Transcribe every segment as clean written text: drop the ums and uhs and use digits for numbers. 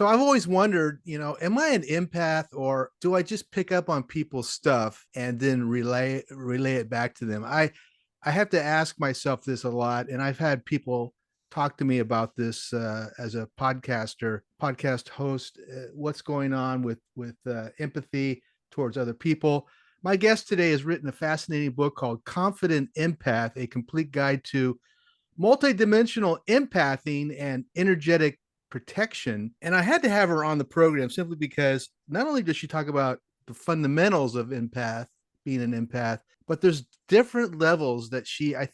So I've always wondered, am I an empath or do I just pick up on people's stuff and then relay it back to them? I have to ask myself this a lot, and I've had people talk to me about this as a podcast host. What's going on with empathy towards other people? My guest today has written a fascinating book called Confident Empath: A Complete Guide to Multidimensional Empathing and Energetic Protection. And I had to have her on the program simply because not only does she talk about the fundamentals of being an empath, but there's different levels that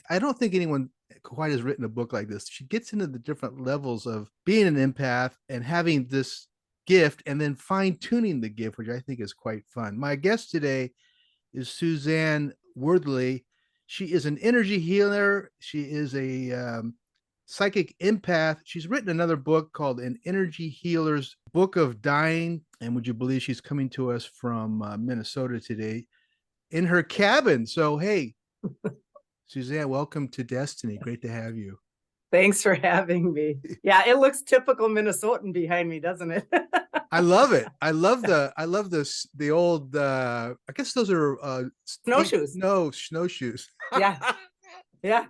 I don't think anyone quite has written a book like this. She gets into the different levels of being an empath and having this gift and then fine tuning the gift, which I think is quite fun. My guest today is Suzanne Worthley. She is an energy healer. She is a psychic empath. She's written another book called An Energy Healer's Book of Dying. And would you believe she's coming to us from Minnesota today in her cabin? So, hey, Suzanne, welcome to Destiny. Great to have you. Thanks for having me. Yeah, it looks typical Minnesotan behind me, doesn't it? I love it. I love the old I guess those are snowshoes. No, snowshoes. Yeah. Yeah.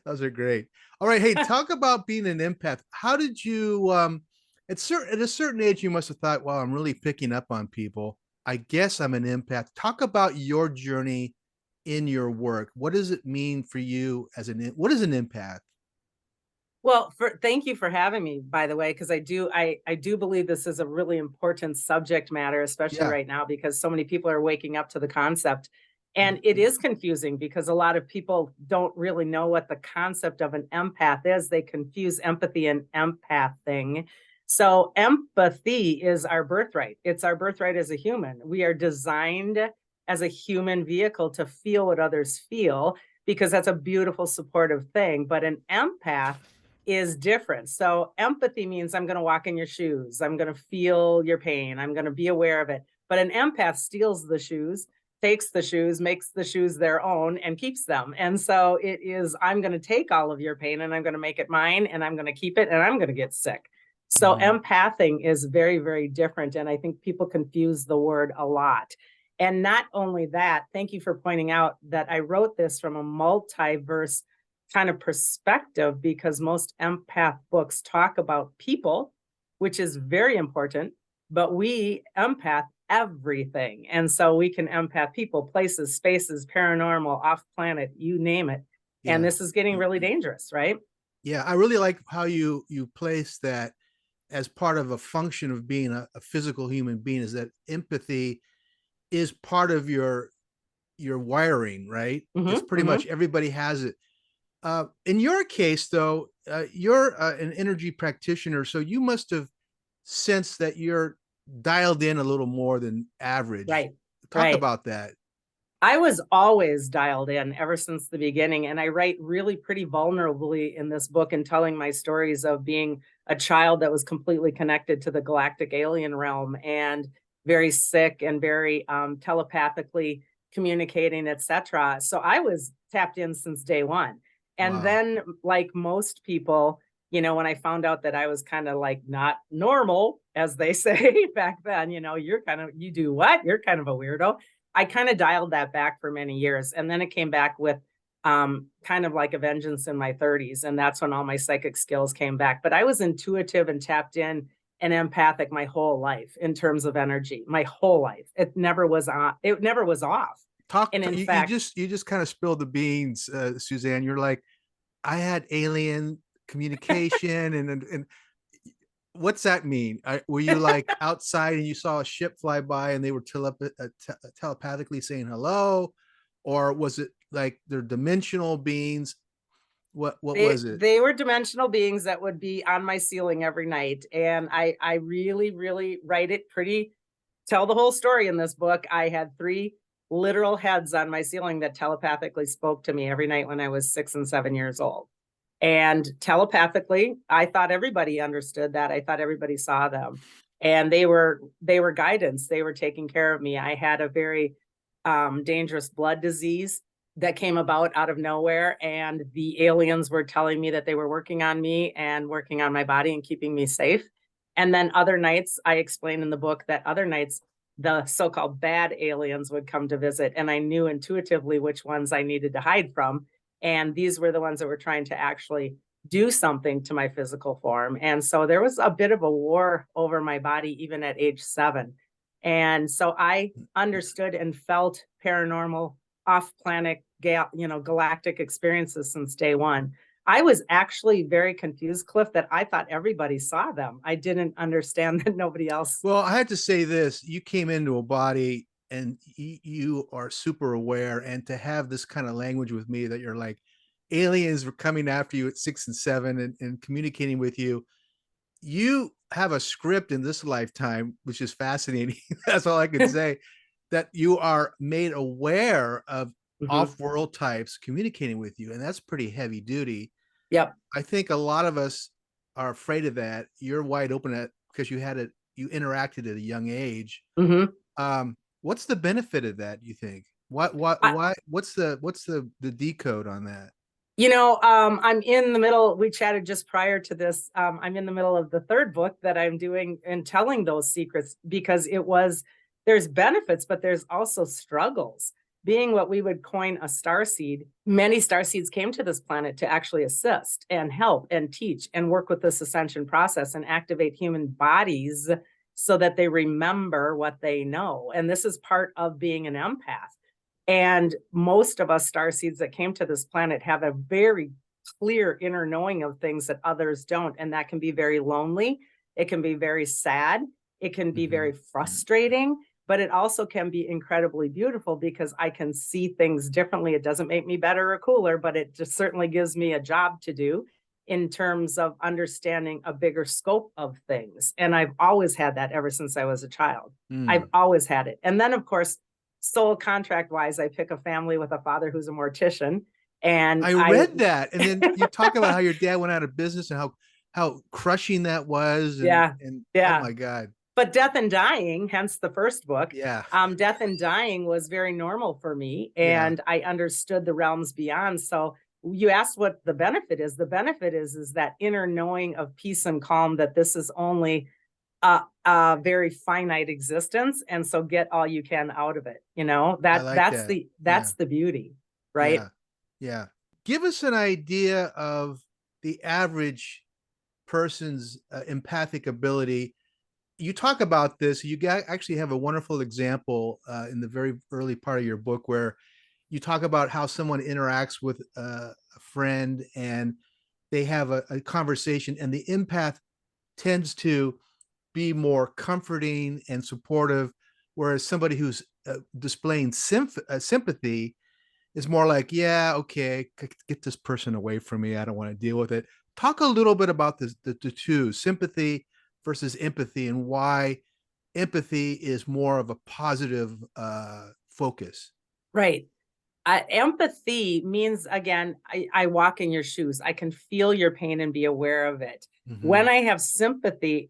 Those are great. All right. Hey, talk about being an empath. How did you at a certain age you must have thought, well, I'm really picking up on people. I guess I'm an empath. Talk about your journey in your work. What does it mean for you what is an empath? Well, thank you for having me, by the way, because I do believe this is a really important subject matter, especially right now, because so many people are waking up to the concept. And it is confusing because a lot of people don't really know what the concept of an empath is. They confuse empathy and empathing. So empathy is our birthright. It's our birthright as a human. We are designed as a human vehicle to feel what others feel, because that's a beautiful supportive thing. But an empath is different. So empathy means I'm going to walk in your shoes. I'm going to feel your pain. I'm going to be aware of it. But an empath steals the shoes, takes the shoes, makes the shoes their own, and keeps them. And so it is, I'm going to take all of your pain and I'm going to make it mine, and I'm going to keep it, and I'm going to get sick. So empathing is very, very different. And I think people confuse the word a lot. And not only that, thank you for pointing out that I wrote this from a multiverse kind of perspective, because most empath books talk about people, which is very important, but we empath everything. And so we can empath people, places, spaces, paranormal, off planet, you name it. Yeah. And this is getting really dangerous, right? Yeah, I really like how you place that as part of a function of being a physical human being, is that empathy is part of your wiring, right? It's pretty much everybody has it. In your case, though, you're an energy practitioner, so you must have sensed that you're dialed in a little more than average. Right. Talk about that. I was always dialed in ever since the beginning. And I write really pretty vulnerably in this book and telling my stories of being a child that was completely connected to the galactic alien realm and very sick and very telepathically communicating, etc. So I was tapped in since day one. And then, like most people, when I found out that I was kind of like not normal, as they say back then, you do what? You're kind of a weirdo. I kind of dialed that back for many years. And then it came back with kind of like a vengeance in my 30s. And that's when all my psychic skills came back. But I was intuitive and tapped in and empathic my whole life in terms of energy, my whole life. It never was on. It never was off. You just kind of spilled the beans, Suzanne. You're like, I had alien communication and what's that mean? Were you like outside and you saw a ship fly by and they were telepathically saying hello? Or was it like they're dimensional beings? What was it? They were dimensional beings that would be on my ceiling every night. And I really, really tell the whole story in this book. I had 3 literal heads on my ceiling that telepathically spoke to me every night when I was 6 and 7 years old. And telepathically, I thought everybody understood that. I thought everybody saw them. And they were guidance. They were taking care of me. I had a very dangerous blood disease that came about out of nowhere. And the aliens were telling me that they were working on me and working on my body and keeping me safe. And then other nights, I explain in the book that other nights, the so-called bad aliens would come to visit, and I knew intuitively which ones I needed to hide from. And these were the ones that were trying to actually do something to my physical form. And so there was a bit of a war over my body, even at age 7. And so I understood and felt paranormal, off-planet, galactic experiences since day one. I was actually very confused, Cliff, that I thought everybody saw them. I didn't understand that nobody else. Well, I had to say this, you came into a body and you are super aware, and to have this kind of language with me that you're like, aliens were coming after you at 6 and 7 and communicating with you. You have a script in this lifetime, which is fascinating. That's all I could say, that you are made aware of off-world types communicating with you. And that's pretty heavy duty. Yep. I think a lot of us are afraid of that. You're wide open at because you interacted at a young age. What's the benefit of that, you think? What's the decode on that? I'm in the middle. We chatted just prior to this. I'm in the middle of the 3rd book that I'm doing and telling those secrets, because there's benefits, but there's also struggles. Being what we would coin a starseed, many starseeds came to this planet to actually assist and help and teach and work with this ascension process and activate human bodies so that they remember what they know. And this is part of being an empath. And most of us starseeds that came to this planet have a very clear inner knowing of things that others don't. And that can be very lonely. It can be very sad. It can be very frustrating, but it also can be incredibly beautiful because I can see things differently. It doesn't make me better or cooler, but it just certainly gives me a job to do in terms of understanding a bigger scope of things. And I've always had that ever since I was a child. I've always had it. And then, of course, soul contract wise, I pick a family with a father who's a mortician. And I read that. And then you talk about how your dad went out of business and how crushing that was. And oh my God. But death and dying, hence the 1st book. Yeah. Death and dying was very normal for me. And I understood the realms beyond. So you asked what the benefit is. The benefit is that inner knowing of peace and calm, that this is only a very finite existence, and so get all you can out of it. That's the beauty, right? Yeah. Give us an idea of the average person's empathic ability. You talk about this. You actually have a wonderful example in the very early part of your book where you talk about how someone interacts with a friend and they have a conversation, and the empath tends to be more comforting and supportive, whereas somebody who's displaying sympathy is more like, yeah, okay, get this person away from me. I don't want to deal with it. Talk a little bit about the two, sympathy versus empathy, and why empathy is more of a positive focus. Right. Empathy means, again, I walk in your shoes. I can feel your pain and be aware of it. When I have sympathy,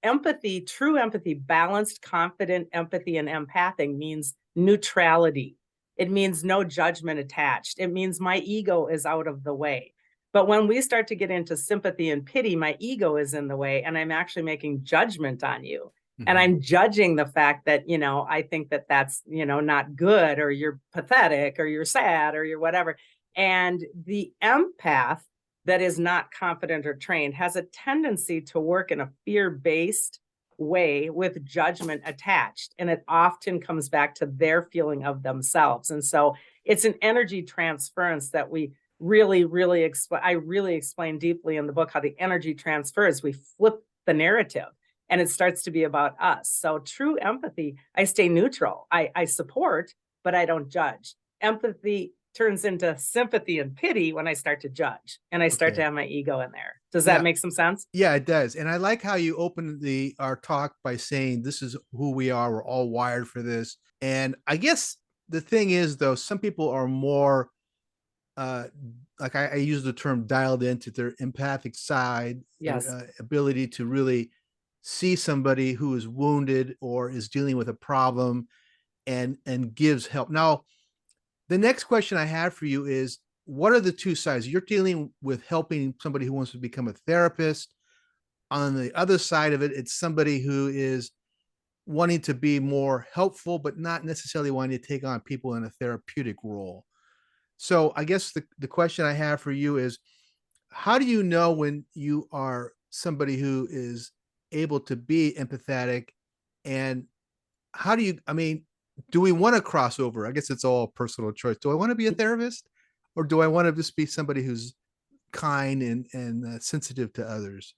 empathy, true empathy, balanced, confident empathy and empathing means neutrality. It means no judgment attached. It means my ego is out of the way. But when we start to get into sympathy and pity, my ego is in the way, and I'm actually making judgment on you. And I'm judging the fact that, I think that that's, not good, or you're pathetic, or you're sad, or you're whatever. And the empath that is not confident or trained has a tendency to work in a fear-based way with judgment attached. And it often comes back to their feeling of themselves. And so it's an energy transference that we really, really explain. I really explain deeply in the book how the energy transfers. We flip the narrative, and it starts to be about us. So true empathy, I stay neutral. I support, but I don't judge. Empathy turns into sympathy and pity when I start to judge, and I start to have my ego in there. Does that make some sense? Yeah, it does. And I like how you opened our talk by saying this is who we are. We're all wired for this. And I guess the thing is, though, some people are more like I use the term dialed into their empathic side, ability to really see somebody who is wounded or is dealing with a problem and gives help. Now, the next question I have for you is, what are the two sides? You're dealing with helping somebody who wants to become a therapist. on the other side of it, it's somebody who is wanting to be more helpful, but not necessarily wanting to take on people in a therapeutic role. So I guess the question I have for you is, how do you know when you are somebody who is able to be empathetic? And how do you, I mean, do we want to cross over? I guess it's all personal choice. Do I want to be a therapist, or do I want to just be somebody who's kind and sensitive to others?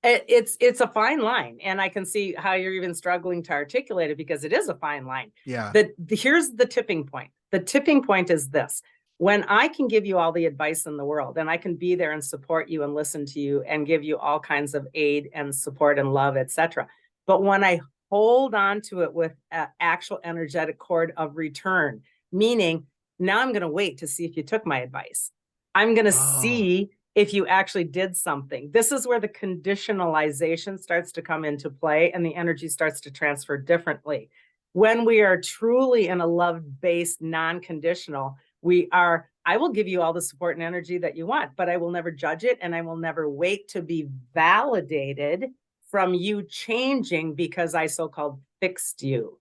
It's a fine line, and I can see how you're even struggling to articulate it, because it is a fine line. Yeah. Here's the tipping point. The tipping point is this: when I can give you all the advice in the world, and I can be there and support you and listen to you and give you all kinds of aid and support and love, etc. But when I hold on to it with an actual energetic cord of return, meaning now I'm going to wait to see if you took my advice. I'm going to Oh, see if you actually did something. This is where the conditionalization starts to come into play, and the energy starts to transfer differently. When we are truly in a love-based, non-conditional, I will give you all the support and energy that you want, but I will never judge it, and I will never wait to be validated from you changing because I so-called fixed you.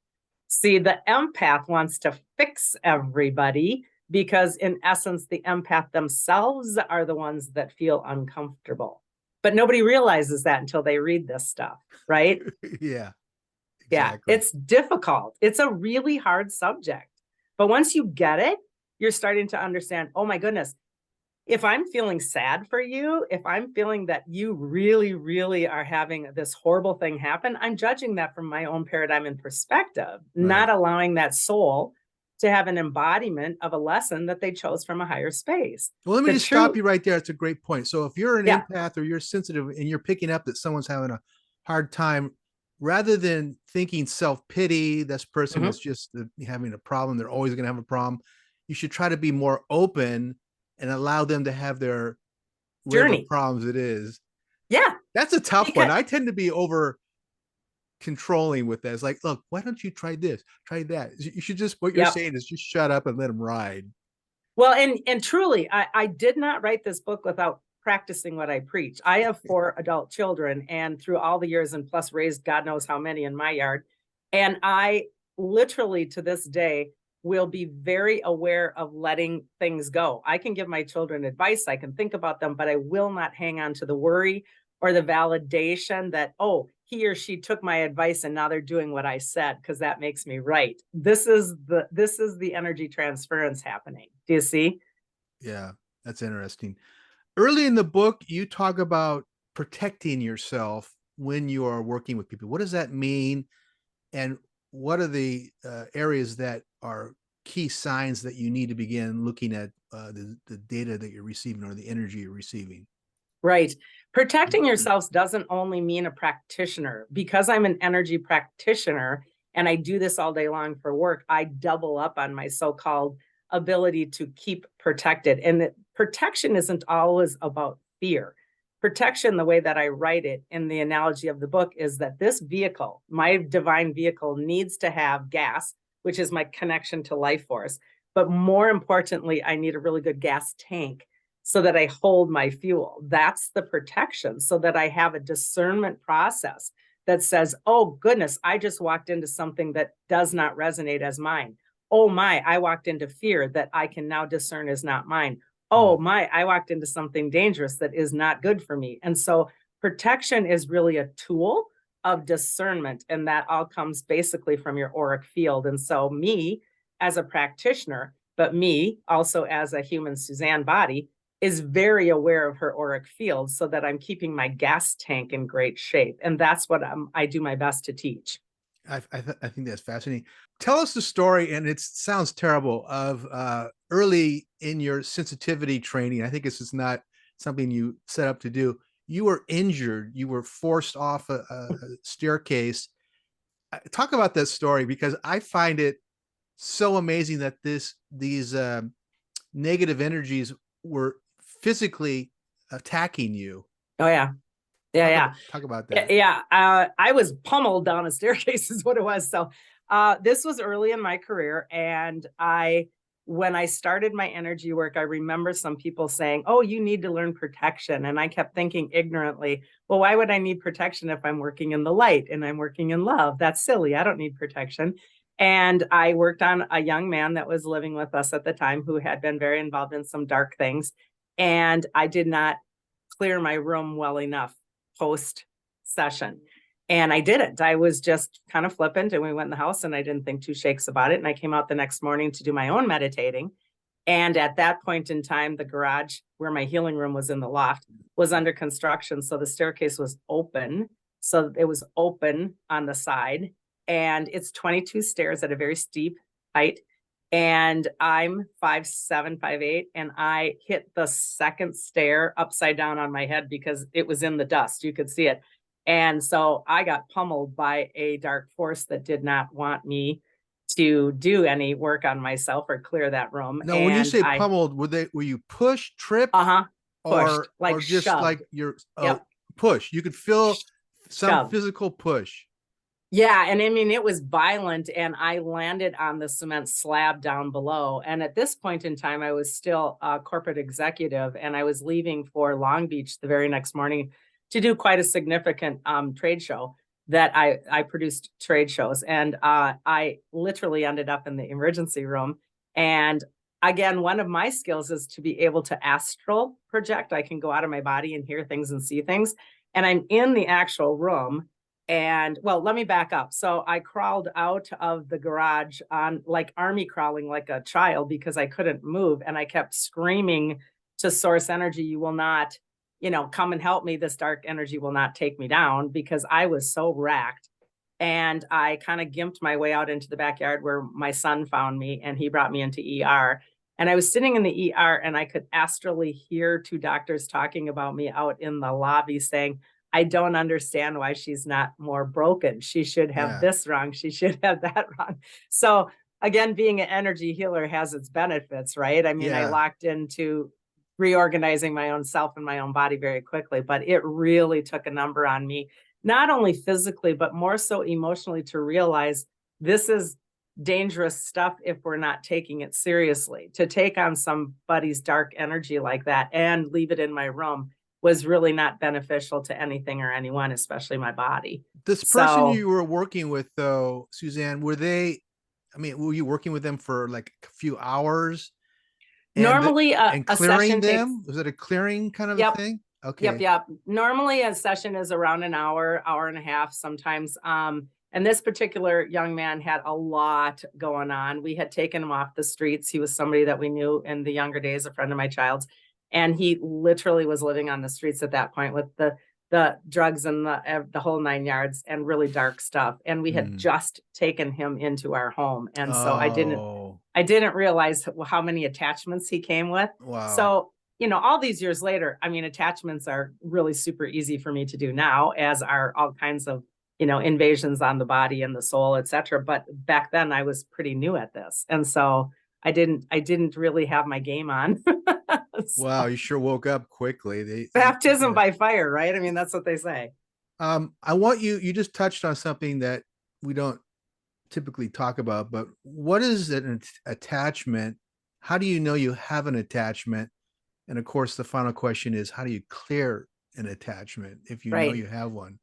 See, the empath wants to fix everybody, because in essence, the empath themselves are the ones that feel uncomfortable. But nobody realizes that until they read this stuff, right? yeah, Yeah, exactly. it's difficult. It's a really hard subject. But once you get it, you're starting to understand, oh my goodness, if I'm feeling sad for you, if I'm feeling that you really, really are having this horrible thing happen, I'm judging that from my own paradigm and perspective, Right. not allowing that soul to have an embodiment of a lesson that they chose from a higher space. Well, let me The just stop true, you right there. It's a great point. So if you're an yeah, empath or you're sensitive and you're picking up that someone's having a hard time, rather than thinking self-pity, this person is mhm, just having a problem, they're always going to have a problem, you should try to be more open and allow them to have their whatever journey. problems it is. Yeah, That's a tough one. because, I tend to be over controlling with that. It's like, look, why don't you try this, try that? You should just, what you're yep. saying is just shut up and let them ride. Well, and truly, I did not write this book without practicing what I preach. I have 4 adult children, and through all the years, and plus raised God knows how many in my yard. And I literally to this day will be very aware of letting things go. I can give my children advice, I can think about them, but I will not hang on to the worry or the validation that, oh, he or she took my advice and now they're doing what I said because that makes me right. This is the energy transference happening. Do you see? Yeah, that's interesting. Early in the book, you talk about protecting yourself when you are working with people. What does that mean? And what are the areas that are key signs that you need to begin looking at the data that you're receiving or the energy you're receiving? Right. Protecting yourselves doesn't only mean a practitioner. Because I'm an energy practitioner and I do this all day long for work, I double up on my so-called ability to keep protected. And that protection isn't always about fear. Protection, the way that I write it in the analogy of the book, is that this vehicle, my divine vehicle, needs to have gas, which is my connection to life force. But more importantly, I need a really good gas tank so that I hold my fuel. That's the protection, so that I have a discernment process that says, oh, goodness, I just walked into something that does not resonate as mine. Oh, my, I walked into fear that I can now discern is not mine. Oh, Mm. my, I walked into something dangerous that is not good for me. And so protection is really a tool of discernment. And that all comes basically from your auric field. And so, me as a practitioner, but me also as a human Suzanne body, is very aware of her auric field so that I'm keeping my gas tank in great shape. And that's what I do my best to teach. I think that's fascinating. Tell us the story, and it sounds terrible, of early in your sensitivity training. I think this is not something you set up to do. You were injured. You were forced off a staircase. Talk about that story, because I find it so amazing that these negative energies were physically attacking you. Oh, yeah. Yeah. Yeah. Talk about Yeah, that. yeah. I was pummeled down a staircase is what it was. So this was early in my career, and I when I started my energy work, I remember some people saying, oh, you need to learn protection. And I kept thinking ignorantly, well, why would I need protection if I'm working in the light and I'm working in love? That's silly. I don't need protection. And I worked on a young man that was living with us at the time who had been very involved in some dark things. And I did not clear my room well enough post session. And I didn't. I was just kind of flippant, and we went in the house and I didn't think two shakes about it. And I came out the next morning to do my own meditating. And at that point in time, the garage where my healing room was in the loft was under construction. So the staircase was open. So it was open on the side, and it's 22 stairs at a very steep height. And I'm 5'7", 5'8", and I hit the second stair upside down on my head because it was in the dust. You could see it. And so I got pummeled by a dark force that did not want me to do any work on myself or clear that room. Now, when you And say pummeled, were you pushed, tripped, pushed, like or just shoved. like you're Yep. push? You could feel some Shoved. physical push. Yeah. And I mean, it was violent, and I landed on the cement slab down below. And at this point in time, I was still a corporate executive, and I was leaving for Long Beach the very next morning to do quite a significant trade show that I produced trade shows. And I literally ended up in the emergency room. And again, one of my skills is to be able to astral project. I can go out of my body and hear things and see things. And I'm in the actual room. And well, let me back up. So I crawled out of the garage on like army crawling like a child because I couldn't move. And I kept screaming to source energy, you will not, come and help me. This dark energy will not take me down, because I was so racked. And I kind of gimped my way out into the backyard where my son found me, and he brought me into ER. And I was sitting in the ER, and I could astrally hear two doctors talking about me out in the lobby saying, I don't understand why she's not more broken. She should have this wrong. She should have that wrong. So again, being an energy healer has its benefits, right? I mean, I locked into reorganizing my own self and my own body very quickly, but it really took a number on me, not only physically, but more so emotionally, to realize this is dangerous stuff if we're not taking it seriously. To take on somebody's dark energy like that and leave it in my room was really not beneficial to anything or anyone, especially my body. This person you were working with, though, Suzanne, were you working with them for like a few hours? Normally, and clearing session them? Was it a clearing kind of a thing? Okay. Yep. Normally a session is around an hour, hour and a half sometimes. And this particular young man had a lot going on. We had taken him off the streets. He was somebody that we knew in the younger days, a friend of my child's. And he literally was living on the streets at that point with the drugs and the whole 9 yards and really dark stuff. And we had just taken him into our home. And so I didn't realize how many attachments he came with. Wow. So, all these years later, I mean, attachments are really super easy for me to do now, as are all kinds of, invasions on the body and the soul, etc. But back then I was pretty new at this. And so I didn't really have my game on. So, wow, you sure woke up quickly. Baptism by fire, right? I mean, that's what they say. I want you just touched on something that we don't typically talk about, but what is an attachment? How do you know you have an attachment? And of course, the final question is, how do you clear an attachment if you know you have one?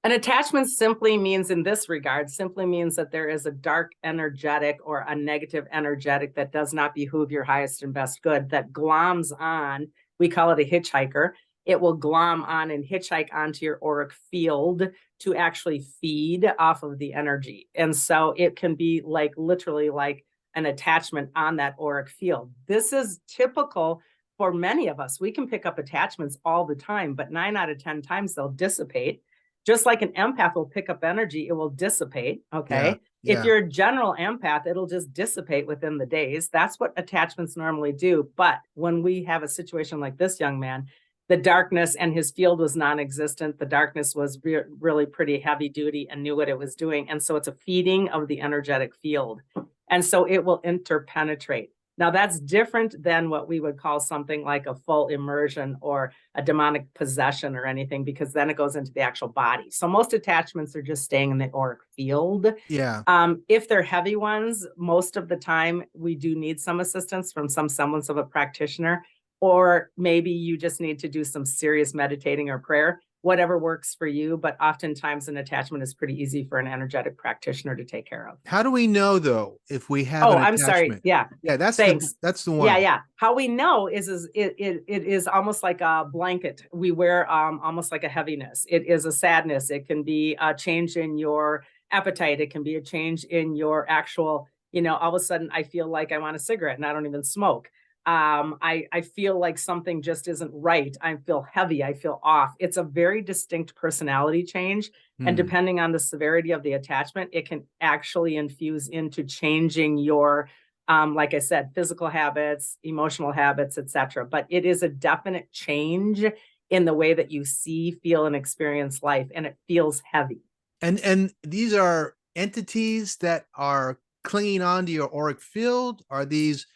An attachment simply means, in this regard, that there is a dark energetic or a negative energetic that does not behoove your highest and best good, that gloms on. We call it a hitchhiker. It will glom on and hitchhike onto your auric field to actually feed off of the energy. And so it can be like literally like an attachment on that auric field. This is typical for many of us. We can pick up attachments all the time, but 9 out of 10 times they'll dissipate. Just like an empath will pick up energy, it will dissipate, okay? If you're a general empath, it'll just dissipate within the days. That's what attachments normally do. But when we have a situation like this young man, the darkness and his field was non-existent. The darkness was really pretty heavy duty and knew what it was doing. And so it's a feeding of the energetic field. And so it will interpenetrate. Now, that's different than what we would call something like a full immersion or a demonic possession or anything, because then it goes into the actual body. So most attachments are just staying in the auric field. Yeah. If they're heavy ones, most of the time we do need some assistance from some semblance of a practitioner, or maybe you just need to do some serious meditating or prayer, whatever works for you. But oftentimes an attachment is pretty easy for an energetic practitioner to take care of. How do we know though if we have Oh, an I'm sorry. attachment? Yeah. Yeah, Thanks. that's the Yeah, one. yeah. How we know is it is almost like a blanket. We wear almost like a heaviness. It is a sadness. It can be a change in your appetite. It can be a change in your actual, all of a sudden I feel like I want a cigarette and I don't even smoke. I feel like something just isn't right. I feel heavy. I feel off. It's a very distinct personality change. And Hmm. depending on the severity of the attachment, it can actually infuse into changing your like I said, physical habits, emotional habits, etc. But it is a definite change in the way that you see, feel, and experience life, and it feels heavy. And these are entities that are clinging onto your auric field. Are these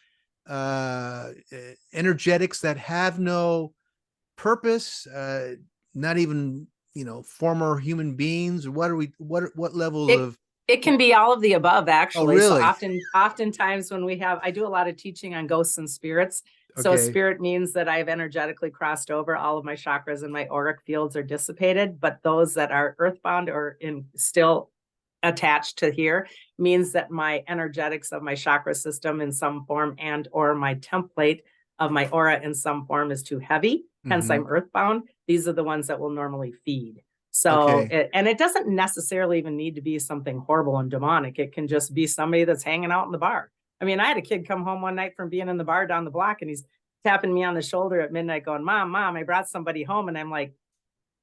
energetics that have no purpose, not even former human beings? What are we? What levels It of? it can be all of the above, Oh, actually. So really? oftentimes when I do a lot of teaching on ghosts and spirits. So a Okay. spirit means that I've energetically crossed over, all of my chakras and my auric fields are dissipated, but those that are earthbound or in still attached to here means that my energetics of my chakra system in some form and or my template of my aura in some form is too heavy. Hence, Hmm. I'm earthbound. These are the ones that will normally feed. So, Okay. and it doesn't necessarily even need to be something horrible and demonic. It can just be somebody that's hanging out in the bar. I mean, I had a kid come home one night from being in the bar down the block and he's tapping me on the shoulder at midnight going, Mom, I brought somebody home. And I'm like,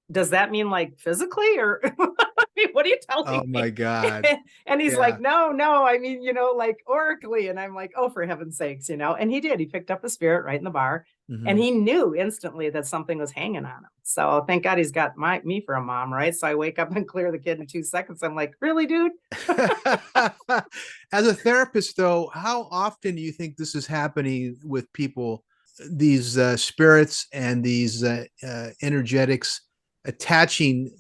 does that mean like physically or I mean, what are you Oh telling my me? God. And he's Yeah. like, no, I mean, like oracally. And I'm like, oh, for heaven's sakes, and he did. He picked up a spirit right in the bar and Hmm. he knew instantly that something was hanging on him. So thank God he's got me for a mom, right? So I wake up and clear the kid in 2 seconds. I'm like, really, dude? As a therapist, though, how often do you think this is happening with people? These spirits and these energetics attaching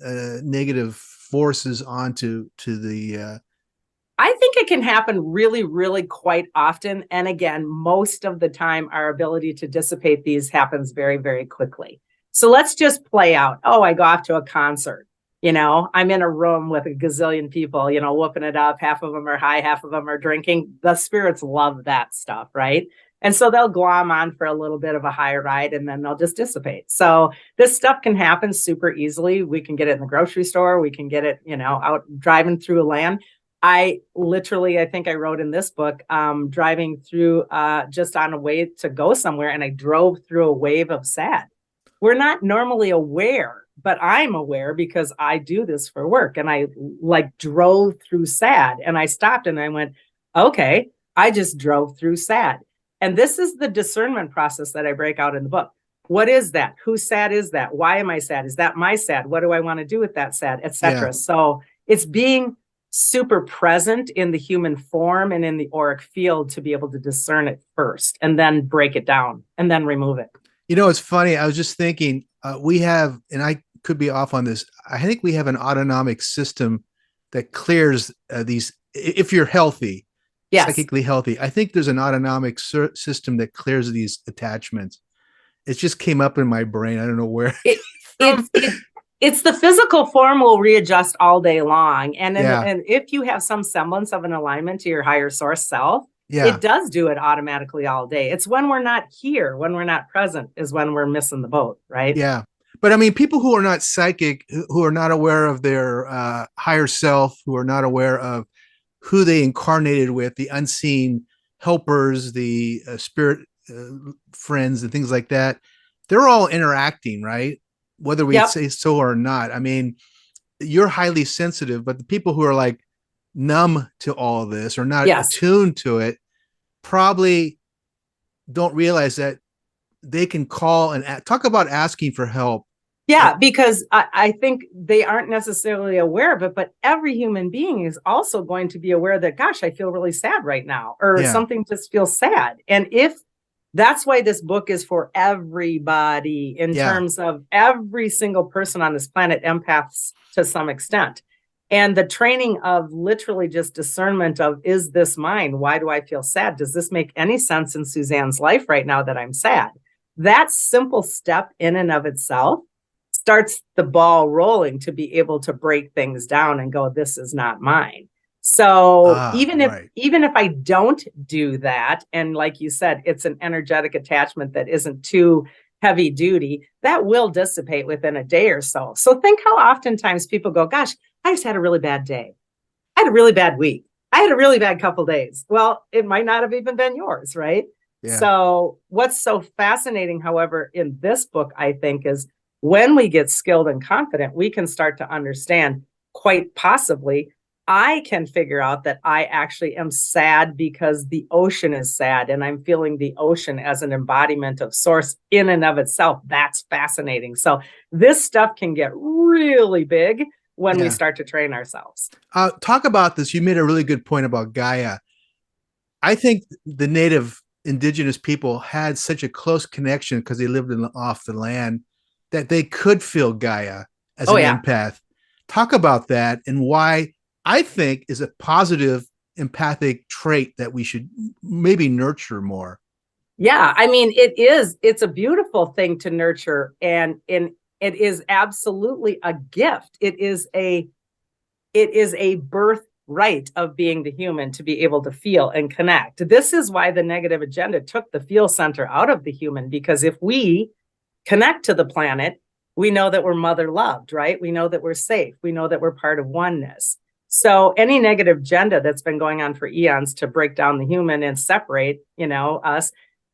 negative forces onto to the I think it can happen really, really quite often. And again, most of the time, our ability to dissipate these happens very, very quickly. So let's just play out. Oh, I go off to a concert. I'm in a room with a gazillion people, whooping it up. Half of them are high, half of them are drinking. The spirits love that stuff, right? And so they'll glom on for a little bit of a high ride and then they'll just dissipate. So this stuff can happen super easily. We can get it in the grocery store. We can get it, out driving through a land. I think I wrote in this book, driving through just on a way to go somewhere, and I drove through a wave of sad. We're not normally aware, but I'm aware because I do this for work. And I like drove through sad and I stopped and I went, okay, I just drove through sad. And this is the discernment process that I break out in the book. What is that? Whose sad is that? Why am I sad? Is that my sad? What do I want to do with that sad, yeah. etc.? So it's being super present in the human form and in the auric field to be able to discern it first and then break it down and then remove it. It's funny. I was just thinking we have, and I could be off on this. I think we have an autonomic system that clears these. If you're healthy, Yes. psychically healthy, I think there's an autonomic system that clears these attachments. It just came up in my brain. I don't know where It from. it's the physical form will readjust all day long. Yeah. And if you have some semblance of an alignment to your higher source self, Yeah. it does do it automatically all day. It's when we're not here, when we're not present, is when we're missing the boat, right? Yeah. But I mean, people who are not psychic, who are not aware of their higher self, who are not aware of who they incarnated with, the unseen helpers, the spirit friends, and things like that, they're all interacting, right? Whether we Yep. say so or not. I mean, you're highly sensitive, but the people who are like numb to all of this or not Yes. attuned to it probably don't realize that they can call and talk about asking for help. Yeah, because I think they aren't necessarily aware of it, but every human being is also going to be aware that, gosh, I feel really sad right now, or Yeah. something just feels sad. And if that's why this book is for everybody, in Yeah. terms of every single person on this planet, empaths to some extent. And the training of literally just discernment of, is this mine? Why do I feel sad? Does this make any sense in Suzanne's life right now that I'm sad? That simple step in and of itself starts the ball rolling to be able to break things down and go, this is not mine. So Right. even if I don't do that, and like you said, it's an energetic attachment that isn't too heavy duty, that will dissipate within a day or so. So think how oftentimes people go, gosh, I just had a really bad day. I had a really bad week. I had a really bad couple days. Well, it might not have even been yours, right? Yeah. So what's so fascinating, however, in this book, I think, is when we get skilled and confident, we can start to understand, quite possibly, I can figure out that I actually am sad because the ocean is sad, and I'm feeling the ocean as an embodiment of source in and of itself. That's fascinating. So this stuff can get really big when we Yeah. start to train ourselves. Talk about this. You made a really good point about Gaia. I think the native indigenous people had such a close connection because they lived off the land that they could feel Gaia as Oh, an yeah. empath. Talk about that and why I think is a positive empathic trait that we should maybe nurture more. Yeah, I mean, it's a beautiful thing to nurture, and it is absolutely a gift. It is a birthright of being the human, to be able to feel and connect. This is why the negative agenda took the feel center out of the human, because if we connect to the planet, we know that we're mother loved, right? We know that we're safe. We know that we're part of oneness. So any negative agenda that's been going on for eons to break down the human and separate, us,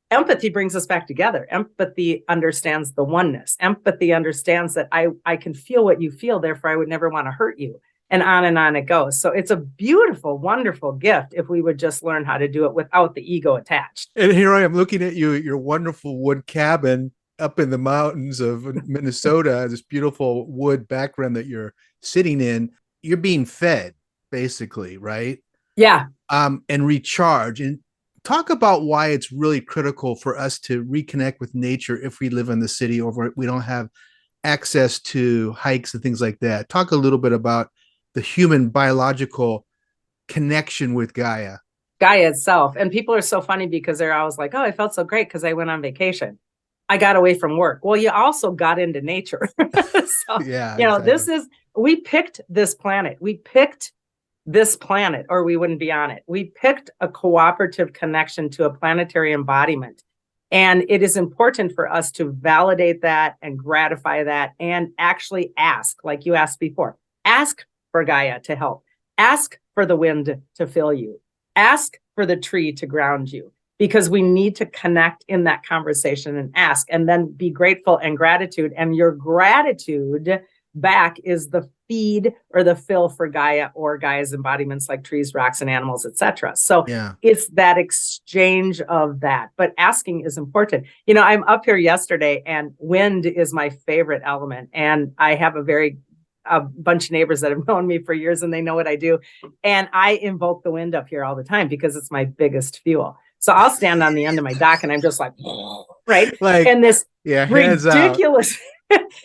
empathy brings us back together. Empathy understands the oneness. Empathy understands that I can feel what you feel, therefore I would never want to hurt you. And on it goes. So it's a beautiful, wonderful gift if we would just learn how to do it without the ego attached. And here I am looking at you, your wonderful wood cabin up in the mountains of Minnesota, this beautiful wood background that you're sitting in. You're being fed, basically, right? Yeah. And recharge. And talk about why it's really critical for us to reconnect with nature if we live in the city or we don't have access to hikes and things like that. Talk a little bit about the human biological connection with Gaia. Gaia itself. And people are so funny because they're always like, oh, I felt so great because I went on vacation. I got away from work. Well, you also got into nature. So, Yeah, exactly. we picked this planet. We picked this planet, or we wouldn't be on it. We picked a cooperative connection to a planetary embodiment. And it is important for us to validate that and gratify that and actually ask, like you asked before, ask for Gaia to help, ask for the wind to fill you, ask for the tree to ground you, because we need to connect in that conversation and ask, and then be grateful and gratitude. And your gratitude back is the feed or the fill for Gaia or Gaia's embodiments like trees, rocks, and animals, etc. So Yeah. it's that exchange of that. But asking is important. I'm up here yesterday, and wind is my favorite element. And I have a bunch of neighbors that have known me for years, and they know what I do. And I invoke the wind up here all the time because it's my biggest fuel. So I'll stand on the end of my dock and I'm just like, right. Like, And this yeah, hands out. ridiculous,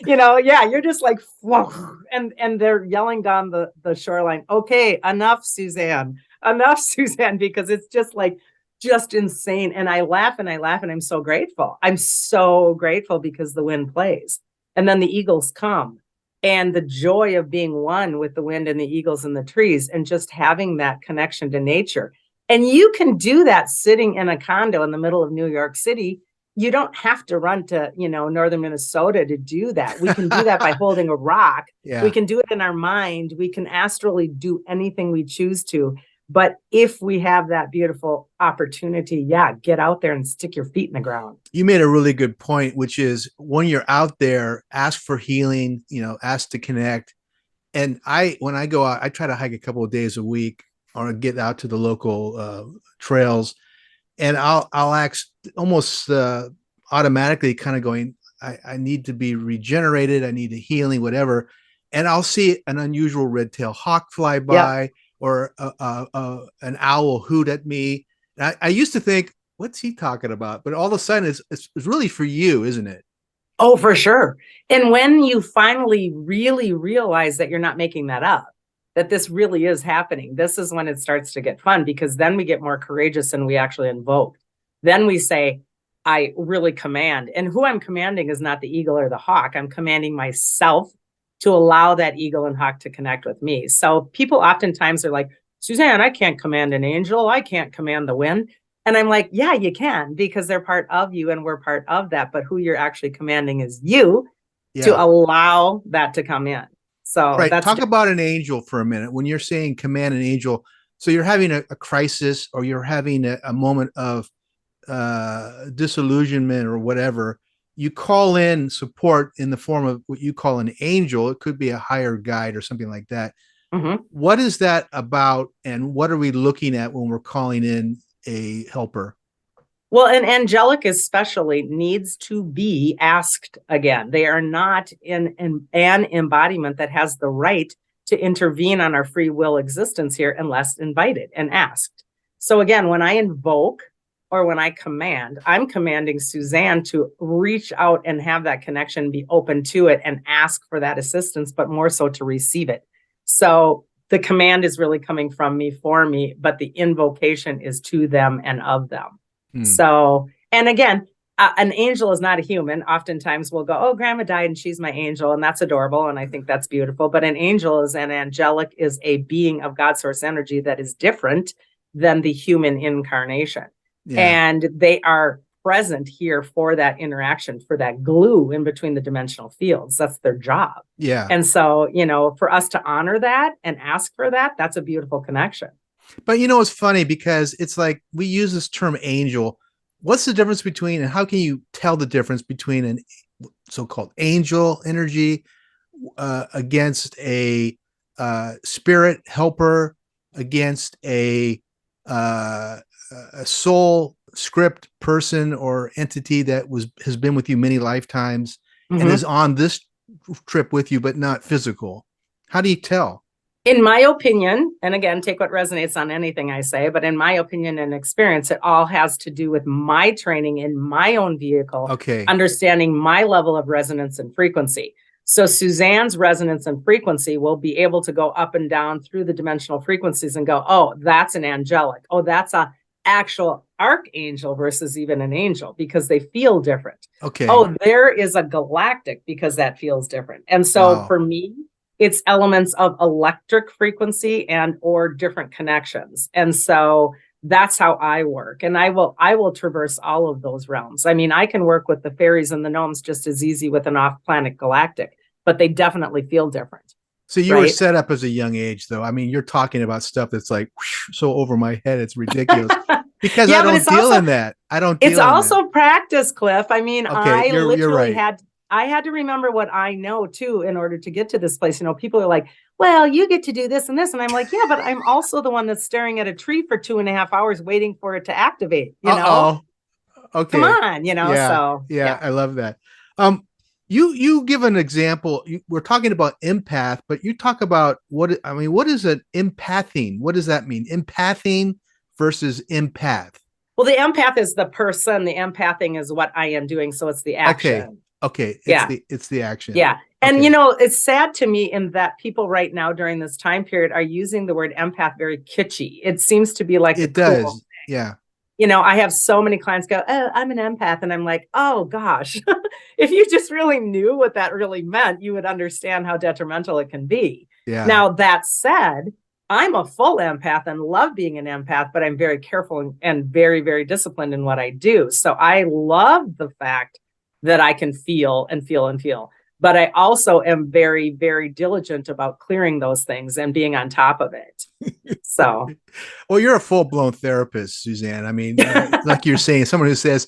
yeah, you're just like, whoa. And they're yelling down the shoreline. Okay, enough, Suzanne, because it's just insane. And I laugh and I'm so grateful. I'm so grateful because the wind plays, and then the eagles come, and the joy of being one with the wind and the eagles and the trees, and just having that connection to nature. And you can do that sitting in a condo in the middle of New York City. You don't have to run to, northern Minnesota to do that. We can do that by holding a rock. Yeah. We can do it in our mind. We can astrally do anything we choose to. But if we have that beautiful opportunity, yeah, get out there and stick your feet in the ground. You made a really good point, which is when you're out there, ask for healing, ask to connect. And when I go out, I try to hike a couple of days a week or get out to the local trails. And I'll ask almost automatically kind of going, I need to be regenerated. I need a healing, whatever. And I'll see an unusual red-tailed hawk fly Yep. by, or an owl hoot at me. And I used to think, what's he talking about? But all of a sudden, it's really for you, isn't it? Oh, for sure. And when you finally really realize that you're not making that up, that this really is happening, this is when it starts to get fun, because then we get more courageous and we actually invoke. Then we say, I really command. And who I'm commanding is not the eagle or the hawk. I'm commanding myself to allow that eagle and hawk to connect with me. So people oftentimes are like, Suzanne, I can't command an angel. I can't command the wind. And I'm like, yeah, you can, because they're part of you and we're part of that. But who you're actually commanding is you to allow that to come in. So right. Talk about an angel for a minute. When you're saying command an angel, so you're having a crisis, or you're having a moment of disillusionment or whatever, you call in support in the form of what you call an angel. It could be a higher guide or something like that. Mm-hmm. What is that about, and what are we looking at when we're calling in a helper? Well, an angelic especially needs to be asked again. They are not in an embodiment that has the right to intervene on our free will existence here unless invited and asked. So again, when I invoke or when I command, I'm commanding Suzanne to reach out and have that connection, be open to it and ask for that assistance, but more so to receive it. So the command is really coming from me for me, but the invocation is to them and of them. So, and again, an angel is not a human. Oftentimes we'll go, oh, grandma died and she's my angel. And that's adorable. And I think that's beautiful. But an angel is an angelic, is a being of God source energy that is different than the human incarnation. Yeah. And they are present here for that interaction, for that glue in between the dimensional fields. That's their job. Yeah. And so, you know, for us to honor that and ask for that, that's a beautiful connection. But you know, it's funny because it's like we use this term angel. What's the difference between, and how can you tell the difference between an so-called angel energy against a spirit helper, against a soul script person or entity that has been with you many lifetimes and is on this trip with you, but not physical? How do you tell? In my opinion, and again, take what resonates on anything I say, but in my opinion and experience, it all has to do with my training in my own vehicle, understanding my level of resonance and frequency. So Suzanne's resonance and frequency will be able to go up and down through the dimensional frequencies and go, oh, that's an angelic. Oh, that's a actual archangel versus even an angel, because they feel different. Oh, there is a galactic, because that feels different. And so for me, it's elements of electric frequency and or different connections. And so that's how I work. And I will traverse all of those realms. I mean, I can work with the fairies and the gnomes just as easy with an off-planet galactic, but they definitely feel different. So you were set up as a young age, though. I mean, you're talking about stuff that's like so over my head, it's ridiculous. Because I don't deal in that. I don't deal in that. It's also practice, Cliff. I mean, I literally I had to remember what I know too in order to get to this place. You know, people are like, well, you get to do this and this. And I'm like, yeah, but I'm also the one that's staring at a tree for 2.5 hours waiting for it to activate, you know? Okay. Come on, you know, yeah, I love that. You give an example. We're talking about empath, but you talk about what is an empathing? What does that mean? Empathing versus empath. Well, the empath is the person. The empathing is what I am doing. So it's the action. Okay. It's the action. Yeah. And, you know, it's sad to me in that people right now during this time period are using the word empath very kitschy. It seems to be like it does. Yeah. You know, I have so many clients go, oh, I'm an empath. And I'm like, oh, gosh, if you just really knew what that really meant, you would understand how detrimental it can be. Yeah. Now, that said, I'm a full empath and love being an empath, but I'm very careful and very, very disciplined in what I do. So I love the fact that I can feel and feel and feel. But I also am very, very diligent about clearing those things and being on top of it. So, well, you're a full-blown therapist, Suzanne. I mean, like you're saying, someone who says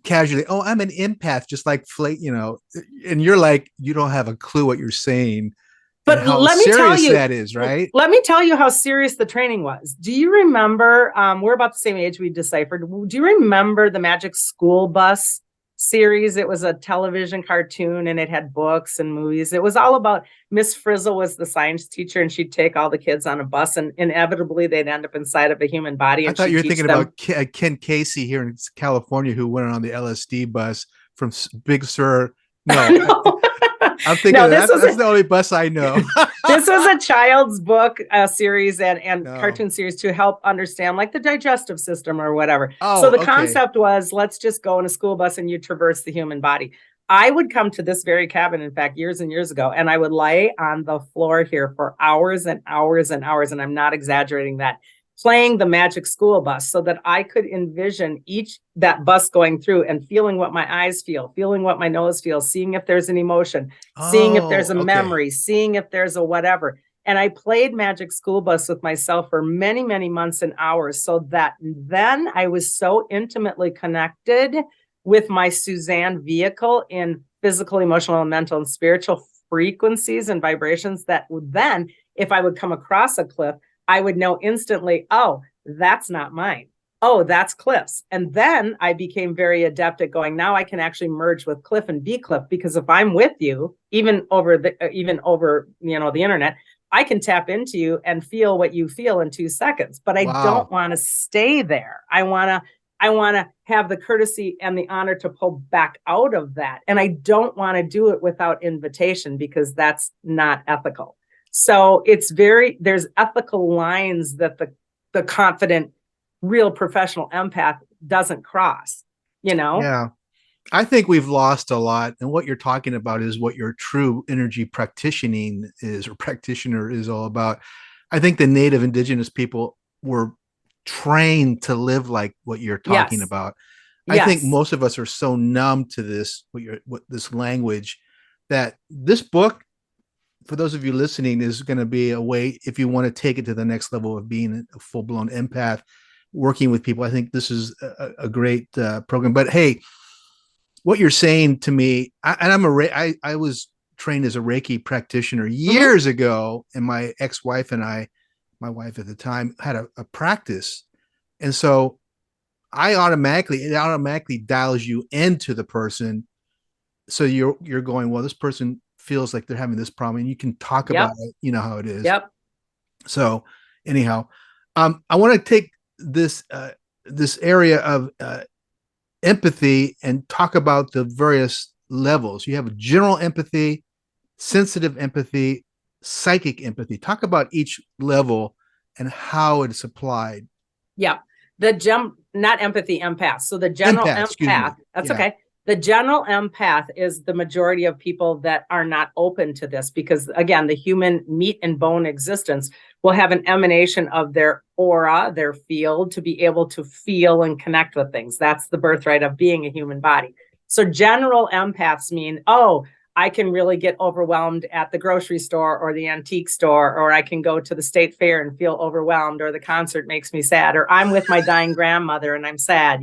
casually, "Oh, I'm an empath," just like you know, and you're like, you don't have a clue what you're saying. But let me tell you, that is, right? Let me tell you how serious the training was. Do you remember? We're about the same age. We deciphered. Do you remember the Magic School Bus series. It was a television cartoon, and it had books and movies. It was all about Miss Frizzle was the science teacher, and she'd take all the kids on a bus, and inevitably they'd end up inside of a human body. I And thought you she'd were teach thinking them. about Ken Casey here in California, who went on the LSD bus from Big Sur. No, No. I'm thinking No, that's the only bus I know. this was a child's book series and No. cartoon series to help understand like the digestive system or whatever. Oh, so the okay. concept was, let's just go in a school bus and you traverse the human body. I would come to this very cabin, in fact, years and years ago, and I would lay on the floor here for hours and hours and hours, and I'm not exaggerating that, playing the magic school bus so that I could envision that bus going through and feeling what my eyes feel, feeling what my nose feels, seeing if there's an emotion, seeing if there's a memory, seeing if there's a whatever. And I played magic school bus with myself for many, many months and hours, so that then I was so intimately connected with my Suzanne vehicle in physical, emotional, and mental and spiritual frequencies and vibrations that would then, if I would come across a cliff, I would know instantly, oh, that's not mine. Oh, that's Cliff's. And then I became very adept at going, now I can actually merge with Cliff and be Cliff, because if I'm with you, even over the internet, I can tap into you and feel what you feel in 2 seconds. But I don't want to stay there. I want to have the courtesy and the honor to pull back out of that. And I don't want to do it without invitation, because that's not ethical. So there's ethical lines that the confident, real professional empath doesn't cross, Yeah. I think we've lost a lot. And what you're talking about is what your true energy practitioner is all about. I think the native indigenous people were trained to live like what you're talking about. I think most of us are so numb to this, this language, that this book, for those of you listening, is going to be a way, if you want to take it to the next level of being a full-blown empath, working with people. I think this is a great program. But hey, what you're saying to me, I was trained as a Reiki practitioner years ago, and my ex-wife and my wife at the time, had a practice, and so it automatically dials you into the person. So you're going, well, this person feels like they're having this problem, and you can talk about it. You know how it is. Yep. So anyhow, I want to take this area of empathy and talk about the various levels. You have general empathy, sensitive empathy, psychic empathy. Talk about each level and how it's applied. Yeah. Not empathy, empath. So the general empath, that's okay. The general empath is the majority of people that are not open to this, because again, the human meat and bone existence will have an emanation of their aura, their field, to be able to feel and connect with things. That's the birthright of being a human body. So general empaths mean, oh, I can really get overwhelmed at the grocery store or the antique store, or I can go to the state fair and feel overwhelmed, or the concert makes me sad, or I'm with my dying grandmother and I'm sad,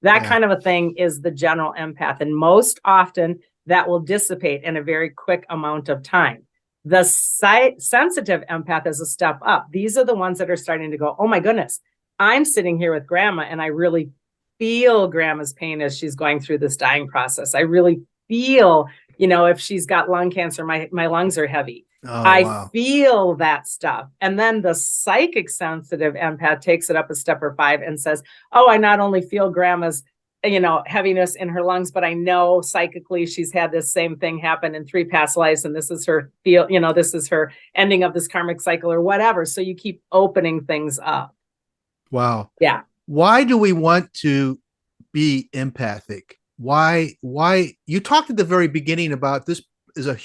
That kind of a thing is the general empath. And most often that will dissipate in a very quick amount of time. The sensitive empath is a step up. These are the ones that are starting to go, oh my goodness, I'm sitting here with grandma and I really feel grandma's pain as she's going through this dying process. I really feel, if she's got lung cancer, my lungs are heavy. I feel that stuff. And then the psychic sensitive empath takes it up a step or 5 and says, oh, I not only feel grandma's, heaviness in her lungs, but I know psychically she's had this same thing happen in 3 past lives. And this is her this is her ending of this karmic cycle or whatever. So you keep opening things up. Wow. Yeah. Why do we want to be empathic? Why you talked at the very beginning about this is a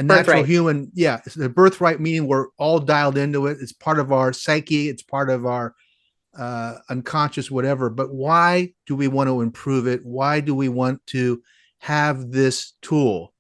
natural human. Yeah. It's the birthright, meaning we're all dialed into it. It's part of our psyche. It's part of our unconscious, whatever. But why do we want to improve it? Why do we want to have this tool?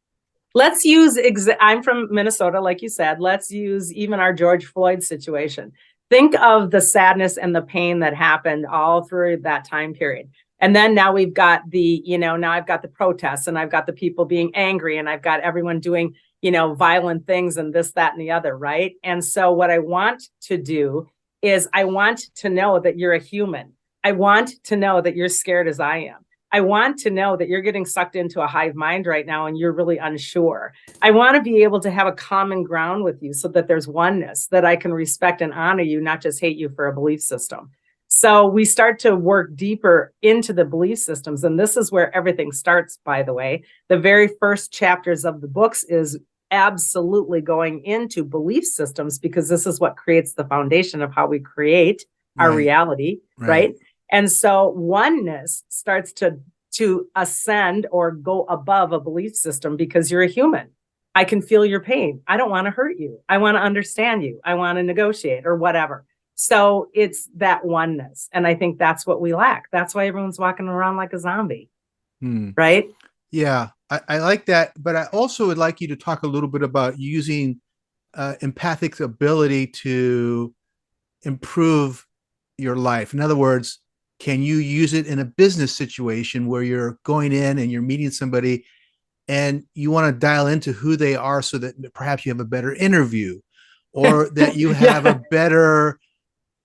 Let's use, I'm from Minnesota, like you said, let's use even our George Floyd situation. Think of the sadness and the pain that happened all through that time period. And then now we've got now I've got the protests, and I've got the people being angry, and I've got everyone doing, violent things and this, that, and the other, right? And so what I want to do is I want to know that you're a human. I want to know that you're scared as I am. I want to know that you're getting sucked into a hive mind right now and you're really unsure. I want to be able to have a common ground with you so that there's oneness, that I can respect and honor you, not just hate you for a belief system. So we start to work deeper into the belief systems. And this is where everything starts, by the way. The very first chapters of the books is absolutely going into belief systems, because this is what creates the foundation of how we create our reality, right? And so oneness starts to ascend or go above a belief system, because you're a human. I can feel your pain. I don't want to hurt you. I want to understand you. I want to negotiate or whatever. So it's that oneness. And I think that's what we lack. That's why everyone's walking around like a zombie, right? Yeah, I like that. But I also would like you to talk a little bit about using empathic ability to improve your life. In other words, can you use it in a business situation where you're going in and you're meeting somebody and you want to dial into who they are so that perhaps you have a better interview, or that you have a better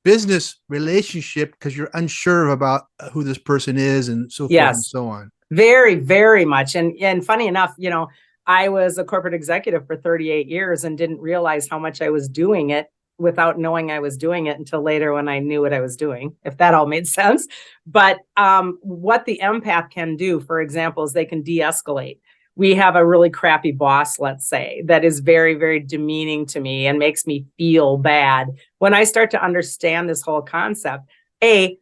business relationship because you're unsure about who this person is, and so forth and so on. Very, very much. And funny enough, you know, I was a corporate executive for 38 years and didn't realize how much I was doing it without knowing I was doing it until later when I knew what I was doing, if that all made sense. But what the empath can do, for example, is they can de-escalate. We have a really crappy boss, let's say, that is very, very demeaning to me and makes me feel bad. When I start to understand this whole concept, I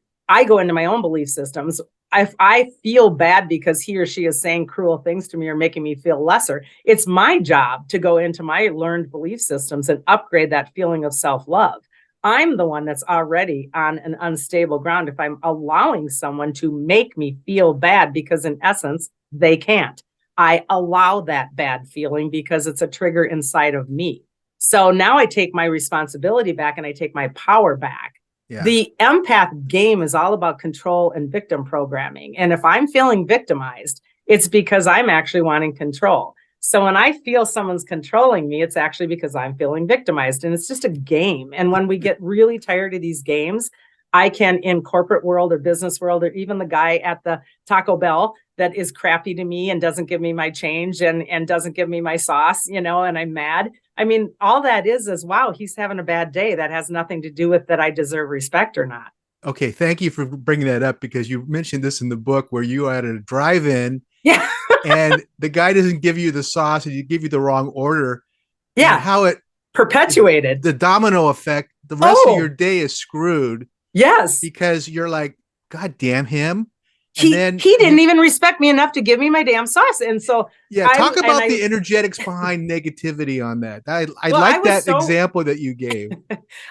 go into my own belief systems. If I feel bad because he or she is saying cruel things to me or making me feel lesser, it's my job to go into my learned belief systems and upgrade that feeling of self-love. I'm the one that's already on an unstable ground if I'm allowing someone to make me feel bad, because in essence, they can't. I allow that bad feeling because it's a trigger inside of me. So now I take my responsibility back and I take my power back. Yeah. The empath game is all about control and victim programming. And if I'm feeling victimized, it's because I'm actually wanting control. So when I feel someone's controlling me, it's actually because I'm feeling victimized, and it's just a game. And when we get really tired of these games, I can, in corporate world or business world, or even the guy at the Taco Bell that is crappy to me and doesn't give me my change and doesn't give me my sauce, you know, and I'm mad. I mean, all that is, wow, he's having a bad day. That has nothing to do with that I deserve respect or not. Okay. Thank you for bringing that up, because you mentioned this in the book where you are at a drive-in. Yeah. And the guy doesn't give you the sauce and you give you the wrong order. Yeah. And how it perpetuated the domino effect. The rest of your day is screwed. Yes. Because you're like, God damn him. He didn't even respect me enough to give me my damn sauce. And so talk about the energetics behind negativity on that. I like that example that you gave.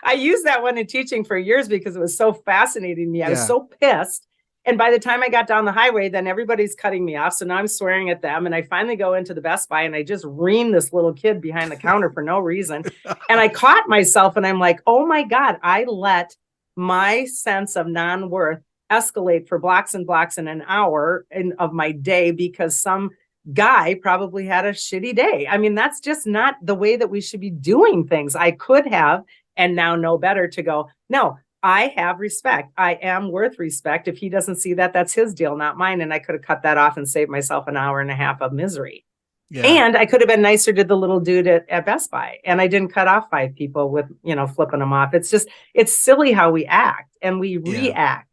I used that one in teaching for years because it was so fascinating to me. I was so pissed. And by the time I got down the highway, then everybody's cutting me off. So now I'm swearing at them. And I finally go into the Best Buy and I just ream this little kid behind the counter for no reason. And I caught myself and I'm like, oh my God, I let my sense of non-worth escalate for blocks and blocks in an hour of my day because some guy probably had a shitty day. I mean, that's just not the way that we should be doing things. I could have, and now know better, to go, no, I have respect. I am worth respect. If he doesn't see that, that's his deal, not mine. And I could have cut that off and saved myself an hour and a half of misery. Yeah. And I could have been nicer to the little dude at Best Buy. And I didn't cut off 5 people with, you know, flipping them off. It's just, it's silly how we act and we react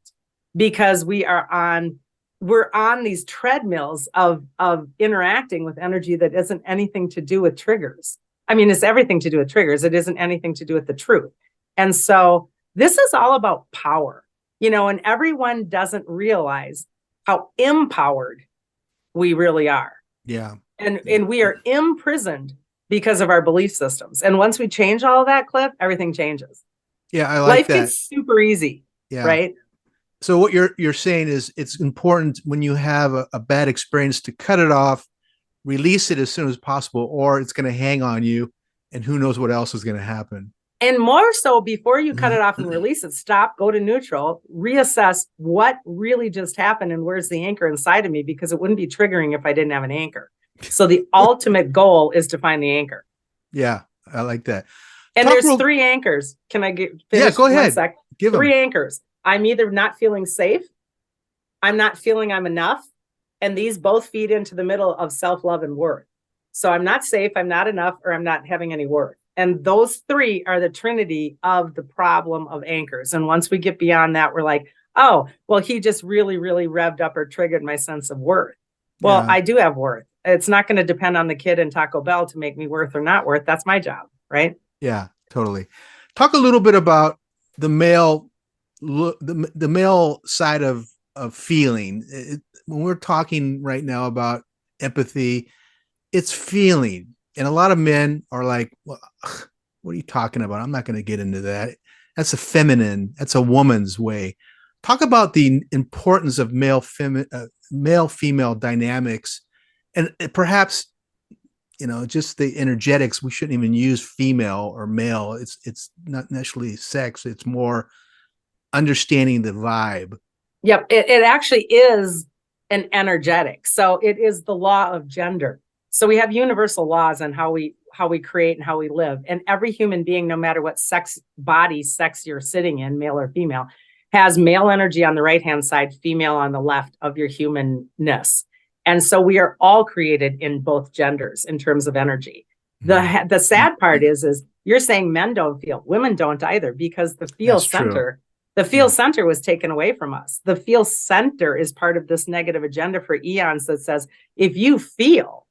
because we're on these treadmills of interacting with energy that isn't anything to do with triggers. I mean, it's everything to do with triggers. It isn't anything to do with the truth. And so this is all about power, you know, and everyone doesn't realize how empowered we really are. Yeah. And we are imprisoned because of our belief systems. And once we change all of that, Cliff, everything changes. Yeah, I like Life that. gets super easy. Yeah. Right. So what you're saying is it's important when you have a bad experience to cut it off, release it as soon as possible, or it's going to hang on you and who knows what else is going to happen. And more so, before you cut it off and release it, stop, go to neutral, reassess what really just happened and where's the anchor inside of me, because it wouldn't be triggering if I didn't have an anchor. So the ultimate goal is to find the anchor. Yeah, I like that. And there's 3 anchors. Can I get finish? Yeah, go ahead. Give 3 anchors. I'm either not feeling safe, I'm not feeling I'm enough. And these both feed into the middle of self-love and worth. So I'm not safe, I'm not enough, or I'm not having any worth. And those three are the trinity of the problem of anchors. And once we get beyond that, we're like, oh, well, he just really, really revved up or triggered my sense of worth. Well, Yeah. I do have worth. It's not going to depend on the kid in Taco Bell to make me worth or not worth. That's my job, right? Yeah, totally. Talk a little bit about the male, the male side of feeling. When we're talking right now about empathy, it's feeling, and a lot of men are like, well, what are you talking about? I'm not going to get into that. That's a feminine, that's a woman's way. Talk about the importance of male female dynamics, and perhaps, you know, just the energetics. We shouldn't even use female or male. It's not necessarily sex, it's more understanding the vibe. Yep, it actually is an energetic. So it is the law of gender. So we have universal laws on how we create and how we live. And every human being, no matter what sex you're sitting in, male or female, has male energy on the right-hand side, female on the left of your humanness. And so we are all created in both genders in terms of energy. The sad part is you're saying men don't feel, women don't either, because the feel That's center, true. the feel center was taken away from us. The feel center is part of this negative agenda for eons that says, if you feel,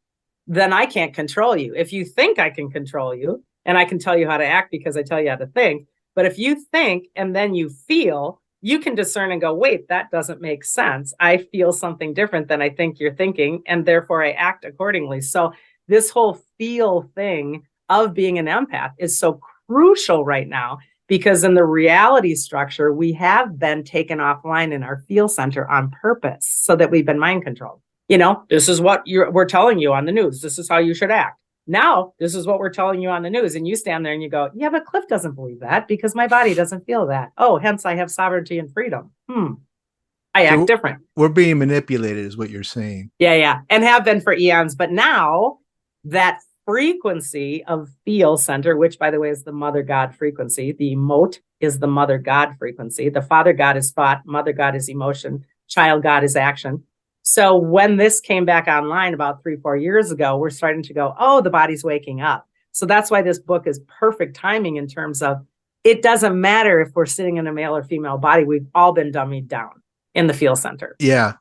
then I can't control you. If you think I can control you, and I can tell you how to act because I tell you how to think, but if you think and then you feel, you can discern and go, wait, that doesn't make sense. I feel something different than I think you're thinking, and therefore I act accordingly. So this whole feel thing of being an empath is so crucial right now, because in the reality structure, we have been taken offline in our feel center on purpose so that we've been mind controlled. You know, this is what we're telling you on the news. This is how you should act. Now, this is what we're telling you on the news. And you stand there and you go, yeah, but Cliff doesn't believe that because my body doesn't feel that. Oh, hence I have sovereignty and freedom. I act different. We're being manipulated is what you're saying. Yeah. And have been for eons. But now that frequency of feel center, which by the way is the mother God frequency, the moat is the mother God frequency. The father God is thought, mother God is emotion, child God is action. So when this came back online about 3-4 years ago, we're starting to go, oh, the body's waking up. So that's why this book is perfect timing in terms of it doesn't matter if we're sitting in a male or female body. We've all been dummied down in the feel center. Yeah.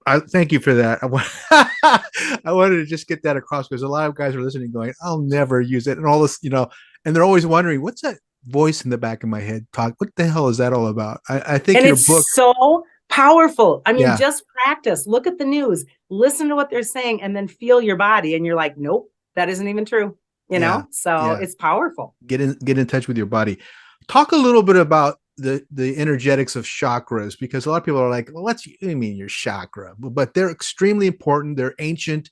I thank you for that. I wanted to just get that across because a lot of guys are listening going, I'll never use it. And all this, you know, and they're always wondering, what's that voice in the back of my head talk? What the hell is that all about? I think and your it's book so powerful. I mean, just practice, look at the news, listen to what they're saying, and then feel your body. And you're like, nope, that isn't even true. You know, so it's powerful. Get in touch with your body. Talk a little bit about the energetics of chakras, because a lot of people are like, well, what do you mean your chakra? But they're extremely important. They're ancient.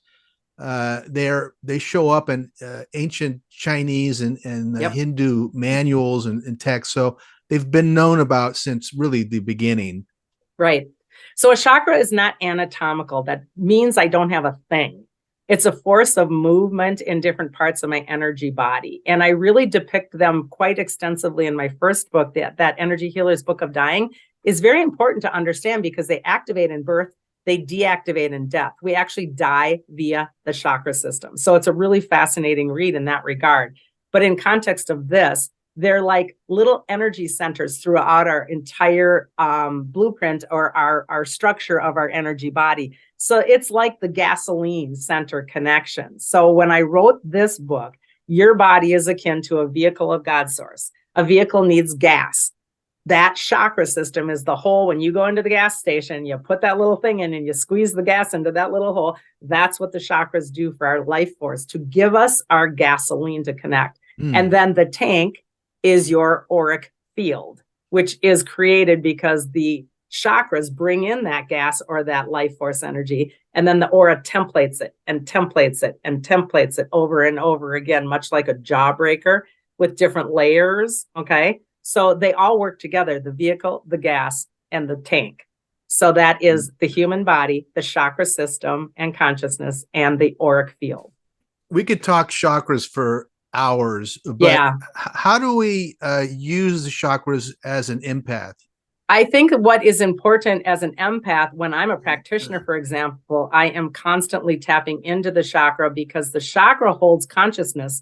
They show up in ancient Chinese and Hindu manuals and texts. So they've been known about since really the beginning. Right. So a chakra is not anatomical. That means I don't have a thing. It's a force of movement in different parts of my energy body. And I really depict them quite extensively in my first book. That Energy Healer's Book of Dying is very important to understand because they activate in birth, they deactivate in death. We actually die via the chakra system. So it's a really fascinating read in that regard. But in context of this, they're like little energy centers throughout our entire blueprint or our structure of our energy body. So it's like the gasoline center connection. So when I wrote this book, your body is akin to a vehicle of God source. A vehicle needs gas. That chakra system is the hole. When you go into the gas station, you put that little thing in and you squeeze the gas into that little hole. That's what the chakras do for our life force, to give us our gasoline to connect. And then the tank is your auric field, which is created because the chakras bring in that gas or that life force energy. And then the aura templates it and templates it and templates it over and over again, much like a jawbreaker with different layers. Okay. So they all work together, the vehicle, the gas, and the tank. So that is the human body, the chakra system and consciousness, and the auric field. We could talk chakras for hours, but how do we use the chakras as an empath? I think what is important as an empath, when I'm a practitioner, for example, I am constantly tapping into the chakra because the chakra holds consciousness,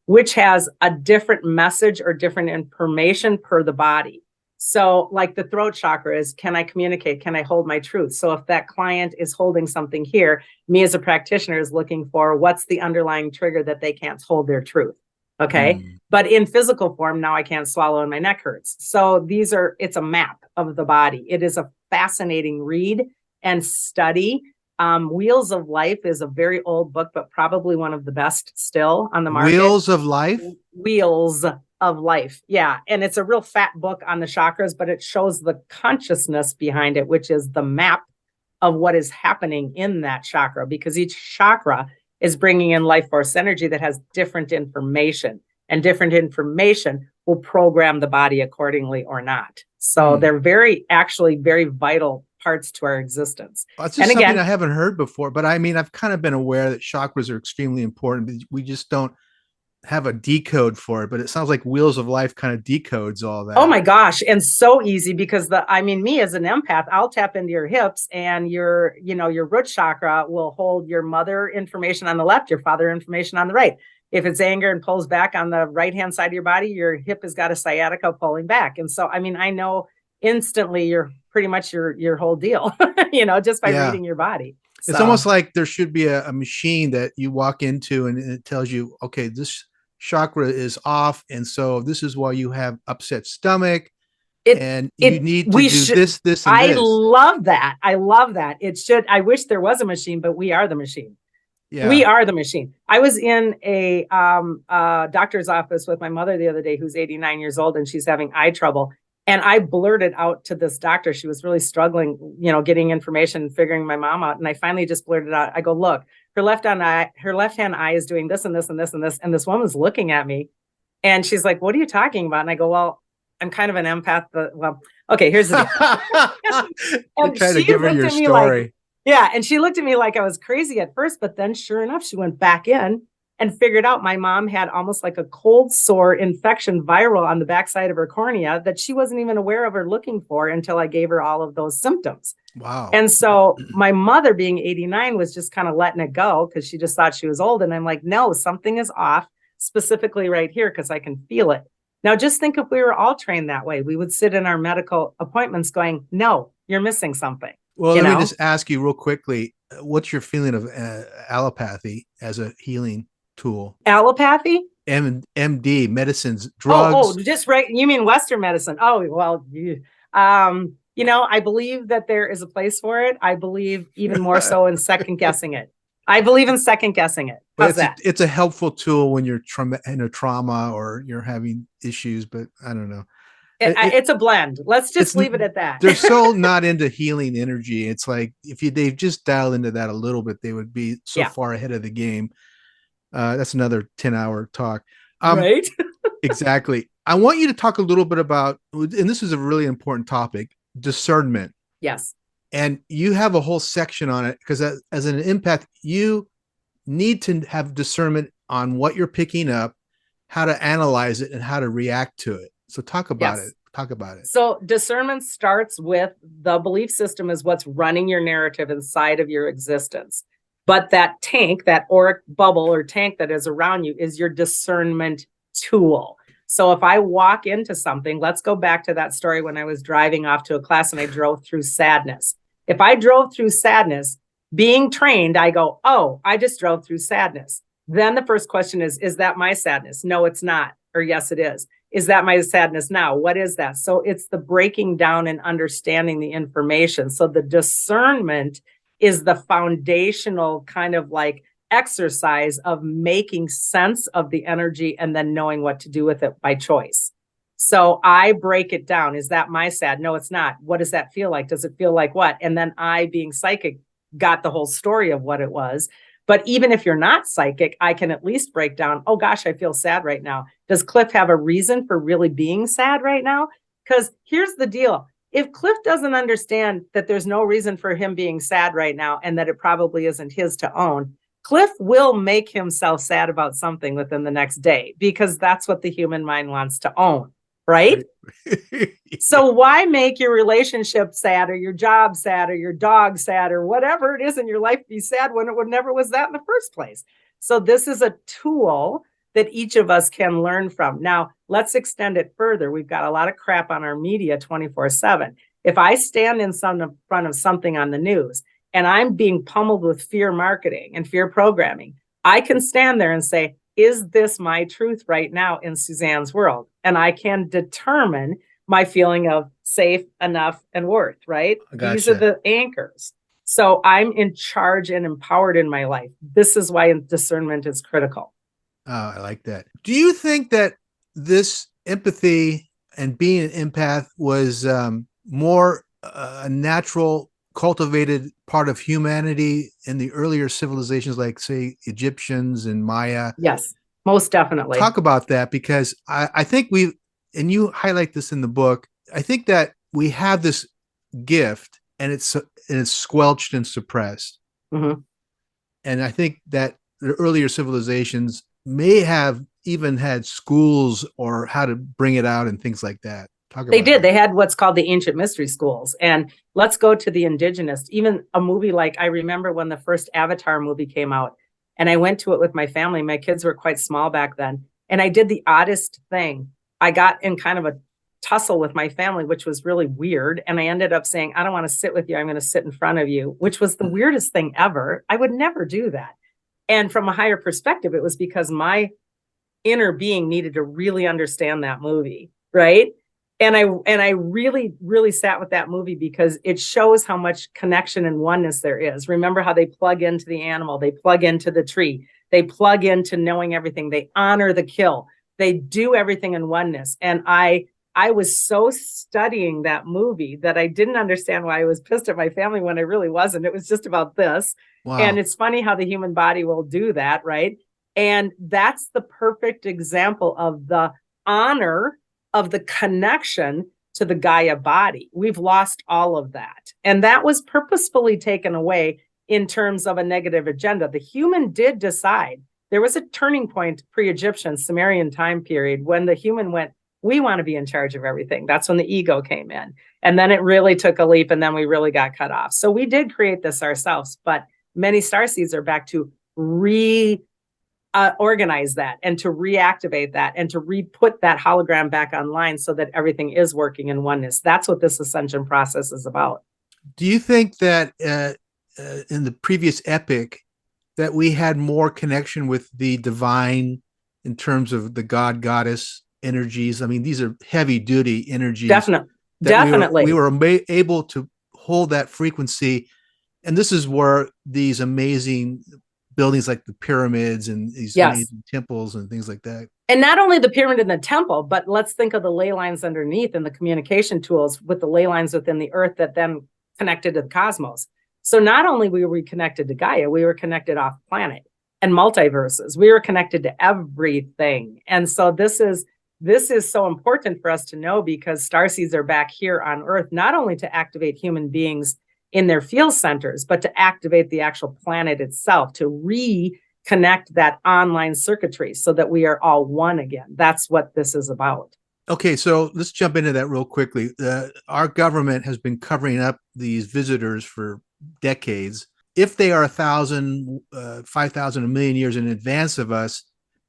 which has a different message or different information per the body. So like the throat chakra is, can I communicate? Can I hold my truth? So if that client is holding something here, me as a practitioner is looking for what's the underlying trigger that they can't hold their truth. Okay. But in physical form, now I can't swallow and my neck hurts. So it's a map of the body. It is a fascinating read and study. Wheels of Life is a very old book, but probably one of the best still on the market. Wheels of Life? Wheels of Life. Yeah. And it's a real fat book on the chakras, but it shows the consciousness behind it, which is the map of what is happening in that chakra, because each chakra is bringing in life force energy that has different information, and different information will program the body accordingly or not. So they're actually very vital parts to our existence. Well, that's just something I haven't heard before, but I mean, I've kind of been aware that chakras are extremely important, but we just don't have a decode for it. But it sounds like Wheels of Life kind of decodes all that. Oh my gosh. And so easy, because me as an empath, I'll tap into your hips, and your root chakra will hold your mother information on the left, your father information on the right. If it's anger and pulls back on the right-hand side of your body, your hip has got a sciatica pulling back. And so, I mean, I know instantly you're pretty much your whole deal, just by reading your body. It's almost like there should be a machine that you walk into and it tells you, okay, this chakra is off. And so this is why you have upset stomach. You need to do this, and this. I love that. I love that. I wish there was a machine, but we are the machine. Yeah. We are the machine. I was in a doctor's office with my mother the other day, who's 89 years old, and she's having eye trouble. And I blurted out to this doctor, she was really struggling, getting information, figuring my mom out. And I finally just blurted out, I go, look, her left-hand eye is doing this and this and this and this. And this woman's looking at me, and she's like, what are you talking about? And I go, well, I'm kind of an empath, but okay, here's the deal. And trying to give her your story. Yeah. And she looked at me like I was crazy at first, but then sure enough, she went back in and figured out my mom had almost like a cold sore infection viral on the backside of her cornea that she wasn't even aware of or looking for until I gave her all of those symptoms. Wow. And so my mother, being 89, was just kind of letting it go because she just thought she was old. And I'm like, no, something is off, specifically right here, because I can feel it. Now, just think if we were all trained that way, we would sit in our medical appointments going, no, you're missing something. Well, let me just ask you real quickly, what's your feeling of allopathy as a healing tool? Allopathy? MD, medicines, drugs. Oh, just right. You mean Western medicine? Oh, well, I believe that there is a place for it. I believe even more so in second guessing it. I believe in second guessing it. How's that? It's a helpful tool when you're in a trauma or you're having issues, but I don't know. It's a blend. Let's just leave it at that. They're so not into healing energy. It's like they've just dialed into that a little bit, they would be so far ahead of the game. That's another 10-hour talk. Right? Exactly. I want you to talk a little bit about, and this is a really important topic, discernment. Yes. And you have a whole section on it because as an empath, you need to have discernment on what you're picking up, how to analyze it, and how to react to it. So talk about it. Talk about it. So discernment starts with the belief system is what's running your narrative inside of your existence. But that tank, that auric bubble or tank that is around you, is your discernment tool. So if I walk into something, let's go back to that story when I was driving off to a class and I drove through sadness. If I drove through sadness, being trained, I go, oh, I just drove through sadness. Then the first question is that my sadness? No, it's not. Or yes, it is. Is that my sadness now? What is that? So it's the breaking down and understanding the information. So the discernment is the foundational kind of like exercise of making sense of the energy and then knowing what to do with it by choice. So I break it down. Is that my sad? No, it's not. What does that feel like? Does it feel like what? And then I, being psychic, got the whole story of what it was. But even if you're not psychic, I can at least break down, oh gosh, I feel sad right now. Does Cliff have a reason for really being sad right now? Because here's the deal. If Cliff doesn't understand that there's no reason for him being sad right now and that it probably isn't his to own, Cliff will make himself sad about something within the next day because that's what the human mind wants to own. right? Right. So why make your relationship sad, or your job sad, or your dog sad, or whatever it is in your life be sad when it would never was that in the first place? So this is a tool that each of us can learn from. Now, let's extend it further. We've got a lot of crap on our media 24/7. If I stand in front of something on the news and I'm being pummeled with fear marketing and fear programming, I can stand there and say, is this my truth right now in Suzanne's world? And I can determine my feeling of safe, enough, and worth, right? These are Gotcha. the anchors. So I'm in charge and empowered in my life. This is why discernment is critical. Oh, I like that. Do you think that this empathy and being an empath was more a natural, cultivated part of humanity in the earlier civilizations, like, say, Egyptians and Maya? Yes, most definitely. Talk about that, because I think and you highlight this in the book, I think that we have this gift and it's squelched and suppressed. Mm-hmm. And I think that the earlier civilizations may have even had schools or how to bring it out and things like that. Talk They about did. that. They had what's called the ancient mystery schools. And let's go to the indigenous. Even a movie like, I remember when the first Avatar movie came out, and I went to it with my family. My kids were quite small back then. And I did the oddest thing. I got in kind of a tussle with my family, which was really weird. And I ended up saying, I don't want to sit with you. I'm going to sit in front of you, which was the weirdest thing ever. I would never do that. And from a higher perspective, it was because my inner being needed to really understand that movie, right? And I really, really sat with that movie because it shows how much connection and oneness there is. Remember how they plug into the animal, they plug into the tree, they plug into knowing everything, they honor the kill, they do everything in oneness. And I was so studying that movie that I didn't understand why I was pissed at my family when I really wasn't. It was just about this. Wow. And it's funny how the human body will do that, right? And that's the perfect example of the honor of the connection to the Gaia body. We've lost all of that. And that was purposefully taken away in terms of a negative agenda. The human did decide. There was a turning point pre-Egyptian Sumerian time period when the human went, we want to be in charge of everything. That's when the ego came in. And then it really took a leap, and then we really got cut off. So we did create this ourselves, but many starseeds are back to organize that and to reactivate that and to re-put that hologram back online so that everything is working in oneness. That's what this ascension process is about. Do you think that in the previous epic that we had more connection with the divine in terms of the god goddess energies? I mean, these are heavy duty energies. Definitely. We were able to hold that frequency. And this is where these amazing buildings like the pyramids and these amazing temples and things like that. And not only the pyramid and the temple, but let's think of the ley lines underneath and the communication tools with the ley lines within the earth that then connected to the cosmos. So not only were we connected to Gaia, we were connected off planet and multiverses. We were connected to everything. And so this is so important for us to know, because starseeds are back here on earth, not only to activate human beings in their field centers, but to activate the actual planet itself, to reconnect that online circuitry so that we are all one again. That's what this is about. Okay, so let's jump into that real quickly. Our government has been covering up these visitors for decades. If they are 1,000, 5,000, a million years in advance of us,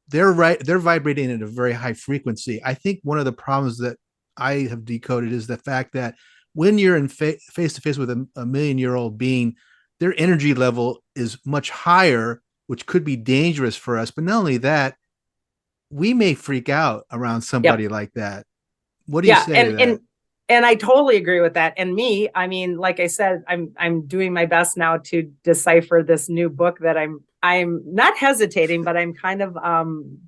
they're vibrating at a very high frequency. I think one of the problems that I have decoded is the fact that when you're in face to face with a million-year-old being, their energy level is much higher, which could be dangerous for us. But not only that, we may freak out around somebody like that. What do you say to that? And I totally agree with that. And me, I mean, like I said, I'm doing my best now to decipher this new book that I'm not hesitating, but I'm kind of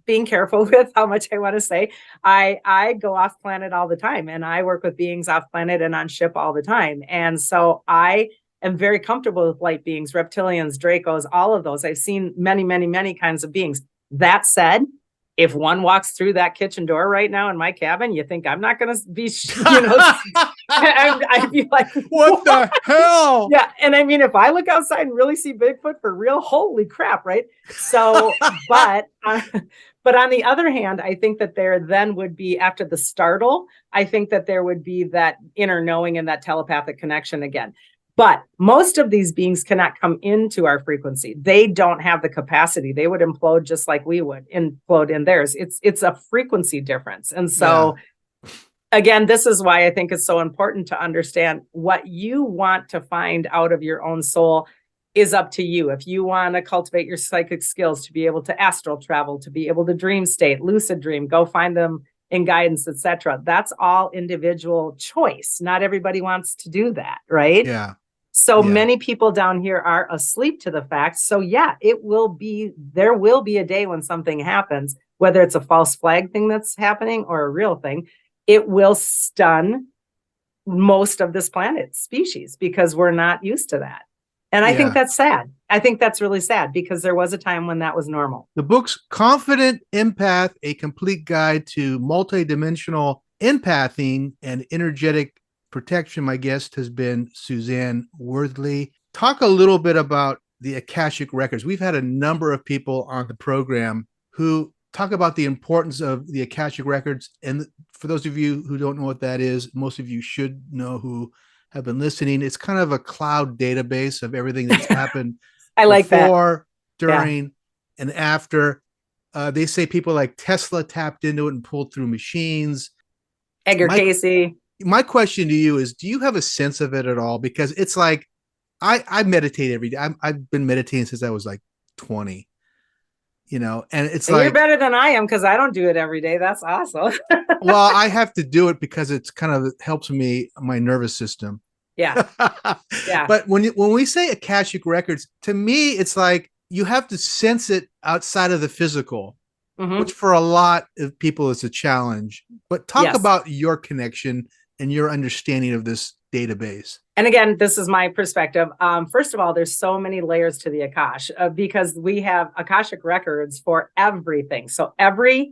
being careful with how much I want to say. I go off planet all the time, and I work with beings off planet and on ship all the time. And so I am very comfortable with light beings, reptilians, Dracos, all of those. I've seen many, many, many kinds of beings. That said, if one walks through that kitchen door right now in my cabin, you think I'm not going to be, I'd be like, what the hell? Yeah. And I mean, if I look outside and really see Bigfoot for real, holy crap, right? So, but on the other hand, I think that there then would be, after the startle, I think that there would be that inner knowing and that telepathic connection again. But most of these beings cannot come into our frequency. They don't have the capacity. They would implode just like we would implode in theirs. It's a frequency difference. And so again, this is why I think it's so important to understand what you want to find out of your own soul is up to you. If you want to cultivate your psychic skills to be able to astral travel, to be able to dream state, lucid dream, go find them in guidance, etc. That's all individual choice. Not everybody wants to do that, right? Yeah. So many people down here are asleep to the fact. So yeah, there will be a day when something happens, whether it's a false flag thing that's happening or a real thing, it will stun most of this planet's species because we're not used to that. And I think that's sad. I think that's really sad because there was a time when that was normal. The book's Confident Empath, A Complete Guide to Multidimensional Empathing and Energetic Protection. My guest has been Suzanne Worthley. Talk a little bit about the Akashic Records. We've had a number of people on the program who talk about the importance of the Akashic Records. And for those of you who don't know what that is, most of you should know who have been listening. It's kind of a cloud database of everything that's happened I like before, during, and after. They say people like Tesla tapped into it and pulled through machines. Edgar Casey. My question to you is, do you have a sense of it at all? Because it's like, I meditate every day. I've been meditating since I was like 20, and it's like, you're better than I am because I don't do it every day. That's awesome. well, I have to do it because it's kind of helps me, my nervous system. Yeah. Yeah. But when we say Akashic Records, to me, it's like you have to sense it outside of the physical, which for a lot of people is a challenge. But talk about your connection and your understanding of this database. And again, this is my perspective. First of all, there's so many layers to the Akash because we have Akashic Records for everything. So every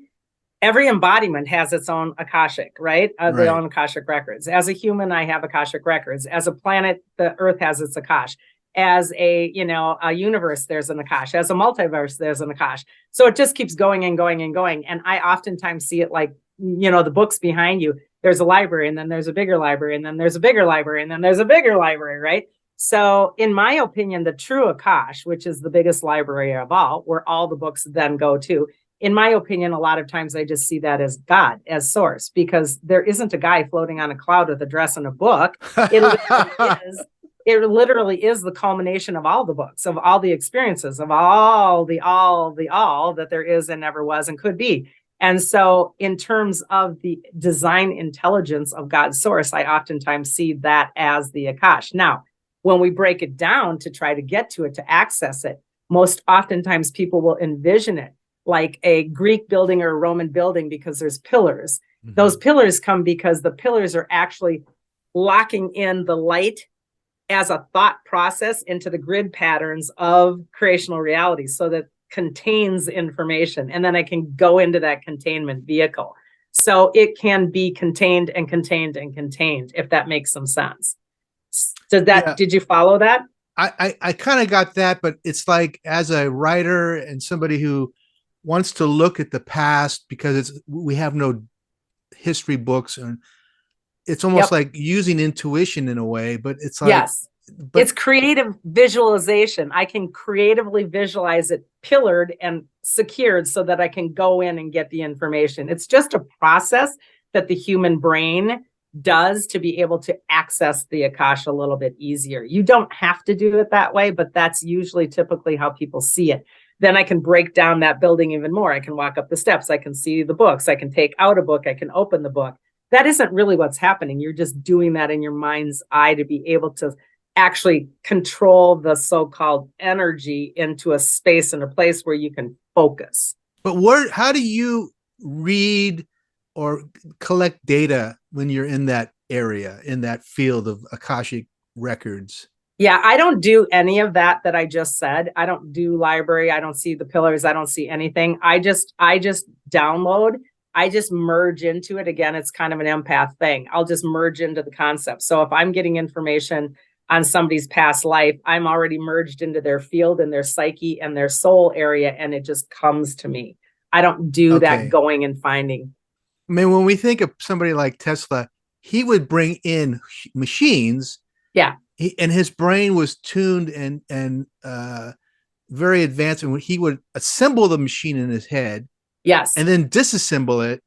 embodiment has its own Akashic, right? Their own Akashic Records. As a human, I have Akashic Records. As a planet, the Earth has its Akash. As a universe, there's an Akash. As a multiverse, there's an Akash. So it just keeps going and going and going. And I oftentimes see it like, the books behind you. There's a library, and then there's a bigger library, and then there's a bigger library, and then there's a bigger library, right? So in my opinion, the true Akash, which is the biggest library of all, where all the books then go to, in my opinion, a lot of times I just see that as God, as source, because there isn't a guy floating on a cloud with a dress and a book. It literally is the culmination of all the books, of all the experiences, of all that there is and never was and could be. And so in terms of the design intelligence of God's source, I oftentimes see that as the Akash. Now, when we break it down to try to get to it, to access it, most oftentimes people will envision it like a Greek building or a Roman building because there's pillars. Those pillars come because the pillars are actually locking in the light as a thought process into the grid patterns of creational reality so that contains information. And then I can go into that containment vehicle. So it can be contained and contained and contained, if that makes some sense. So did you follow that? I kind of got that, but it's like, as a writer and somebody who wants to look at the past, because we have no history books, and it's almost like using intuition in a way, but it's like, it's creative visualization. I can creatively visualize it pillared and secured so that I can go in and get the information. It's just a process that the human brain does to be able to access the Akash a little bit easier. You don't have to do it that way, but that's usually typically how people see it. Then I can break down that building even more. I can walk up the steps. I can see the books. I can take out a book. I can open the book. That isn't really what's happening. You're just doing that in your mind's eye to be able to actually control the so-called energy into a space and a place where you can focus. But how do you read or collect data when you're in that area, in that field of Akashic Records? Yeah, I don't do any of that I just said. I don't do library. I don't see the pillars. I don't see anything. I just download, I just merge into it. Again, it's kind of an empath thing. I'll just merge into the concept. So if I'm getting information on somebody's past life, I'm already merged into their field and their psyche and their soul area, and it just comes to me. I don't do that going and finding. I mean, when we think of somebody like Tesla, he would bring in machines. Yeah. And his brain was tuned and very advanced. And he would assemble the machine in his head. Yes. And then disassemble it.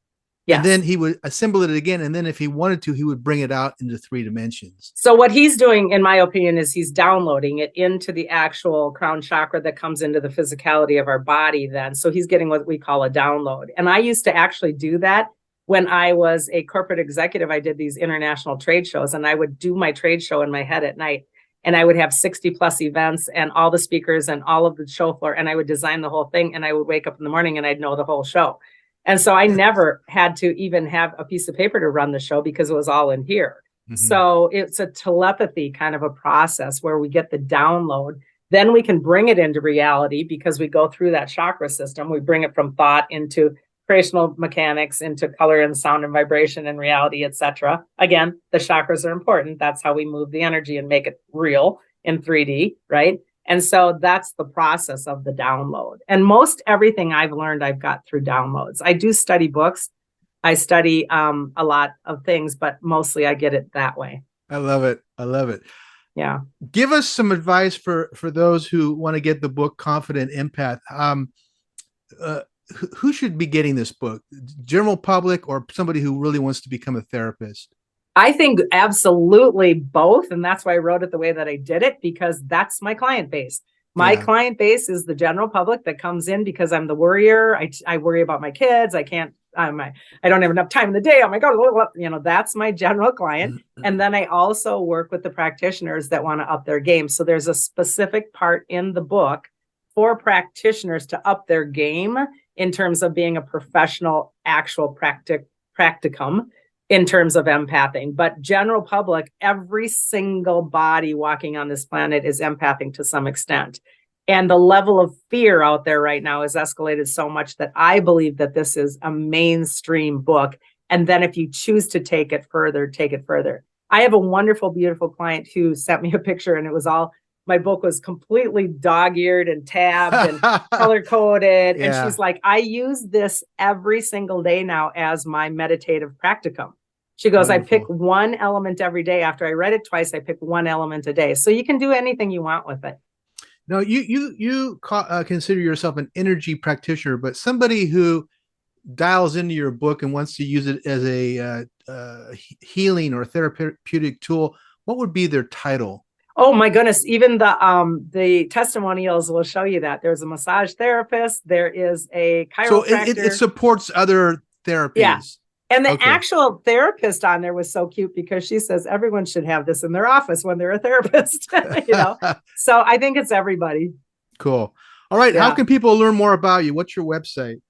Yes. And then he would assemble it again. And then if he wanted to, he would bring it out into 3 dimensions. So what he's doing, in my opinion, is he's downloading it into the actual crown chakra that comes into the physicality of our body then. So he's getting what we call a download. And I used to actually do that when I was a corporate executive. I did these international trade shows, and I would do my trade show in my head at night. And I would have 60 plus events and all the speakers and all of the show floor. And I would design the whole thing. And I would wake up in the morning and I'd know the whole show. And so I never had to even have a piece of paper to run the show because it was all in here. Mm-hmm. So it's a telepathy kind of a process where we get the download. Then we can bring it into reality because we go through that chakra system. We bring it from thought into creational mechanics, into color and sound and vibration and reality, etc. Again, the chakras are important. That's how we move the energy and make it real in 3D, right? And so that's the process of the download. And most everything I've learned, I've got through downloads. I do study books. I study a lot of things, but mostly I get it that way. I love it. I love it. Yeah. Give us some advice for those who want to get the book Confident Empath. Who should be getting this book? General public or somebody who really wants to become a therapist? I think absolutely both. And that's why I wrote it the way that I did it, because that's my client base. My client base is the general public that comes in because I'm the worrier. I worry about my kids. I don't have enough time in the day. Oh my God, that's my general client. And then I also work with the practitioners that want to up their game. So there's a specific part in the book for practitioners to up their game in terms of being a professional, actual practicum in terms of empathing. But general public, every single body walking on this planet is empathing to some extent. And the level of fear out there right now has escalated so much that I believe that this is a mainstream book. And then if you choose to take it further, take it further. I have a wonderful, beautiful client who sent me a picture, and it was all, my book was completely dog-eared and tabbed and color-coded. Yeah. And she's like, I use this every single day now as my meditative practicum. She goes, wonderful. I pick one element every day. After I read it twice, I pick one element a day. So you can do anything you want with it. No, you consider yourself an energy practitioner, but somebody who dials into your book and wants to use it as a healing or therapeutic tool, what would be their title? Oh my goodness. Even the testimonials will show you that. There's a massage therapist. There is a chiropractor. So it supports other therapies. Yeah. And the actual therapist on there was so cute because she says everyone should have this in their office when they're a therapist, So I think it's everybody. Cool. All right. Yeah. How can people learn more about you? What's your website?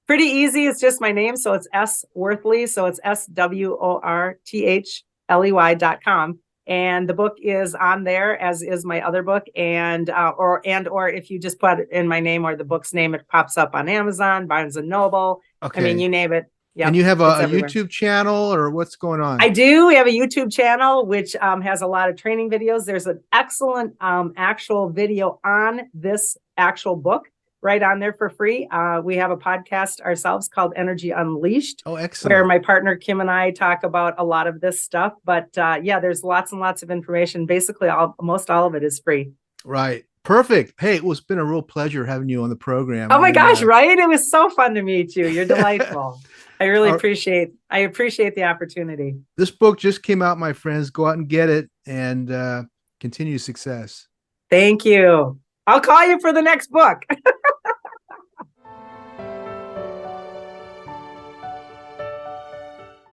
Pretty easy. It's just my name. So it's S Worthley. So it's SWORTHLEY.com. And the book is on there, as is my other book. And or if you just put it in my name or the book's name, it pops up on Amazon, Barnes and Noble. Okay. I mean, you name it. Yep, and you have a YouTube channel, or what's going on? I do. We have a YouTube channel, which has a lot of training videos. There's an excellent actual video on this actual book right on there for free. We have a podcast ourselves called Energy Unleashed. Oh, excellent. Where my partner Kim and I talk about a lot of this stuff. But there's lots and lots of information. Basically, most all of it is free. Right. Perfect. Hey, it's been a real pleasure having you on the program. Oh my gosh, right? It was so fun to meet you. You're delightful. I really appreciate the opportunity. This book just came out, my friends. Go out and get it, and continue success. Thank you. I'll call you for the next book.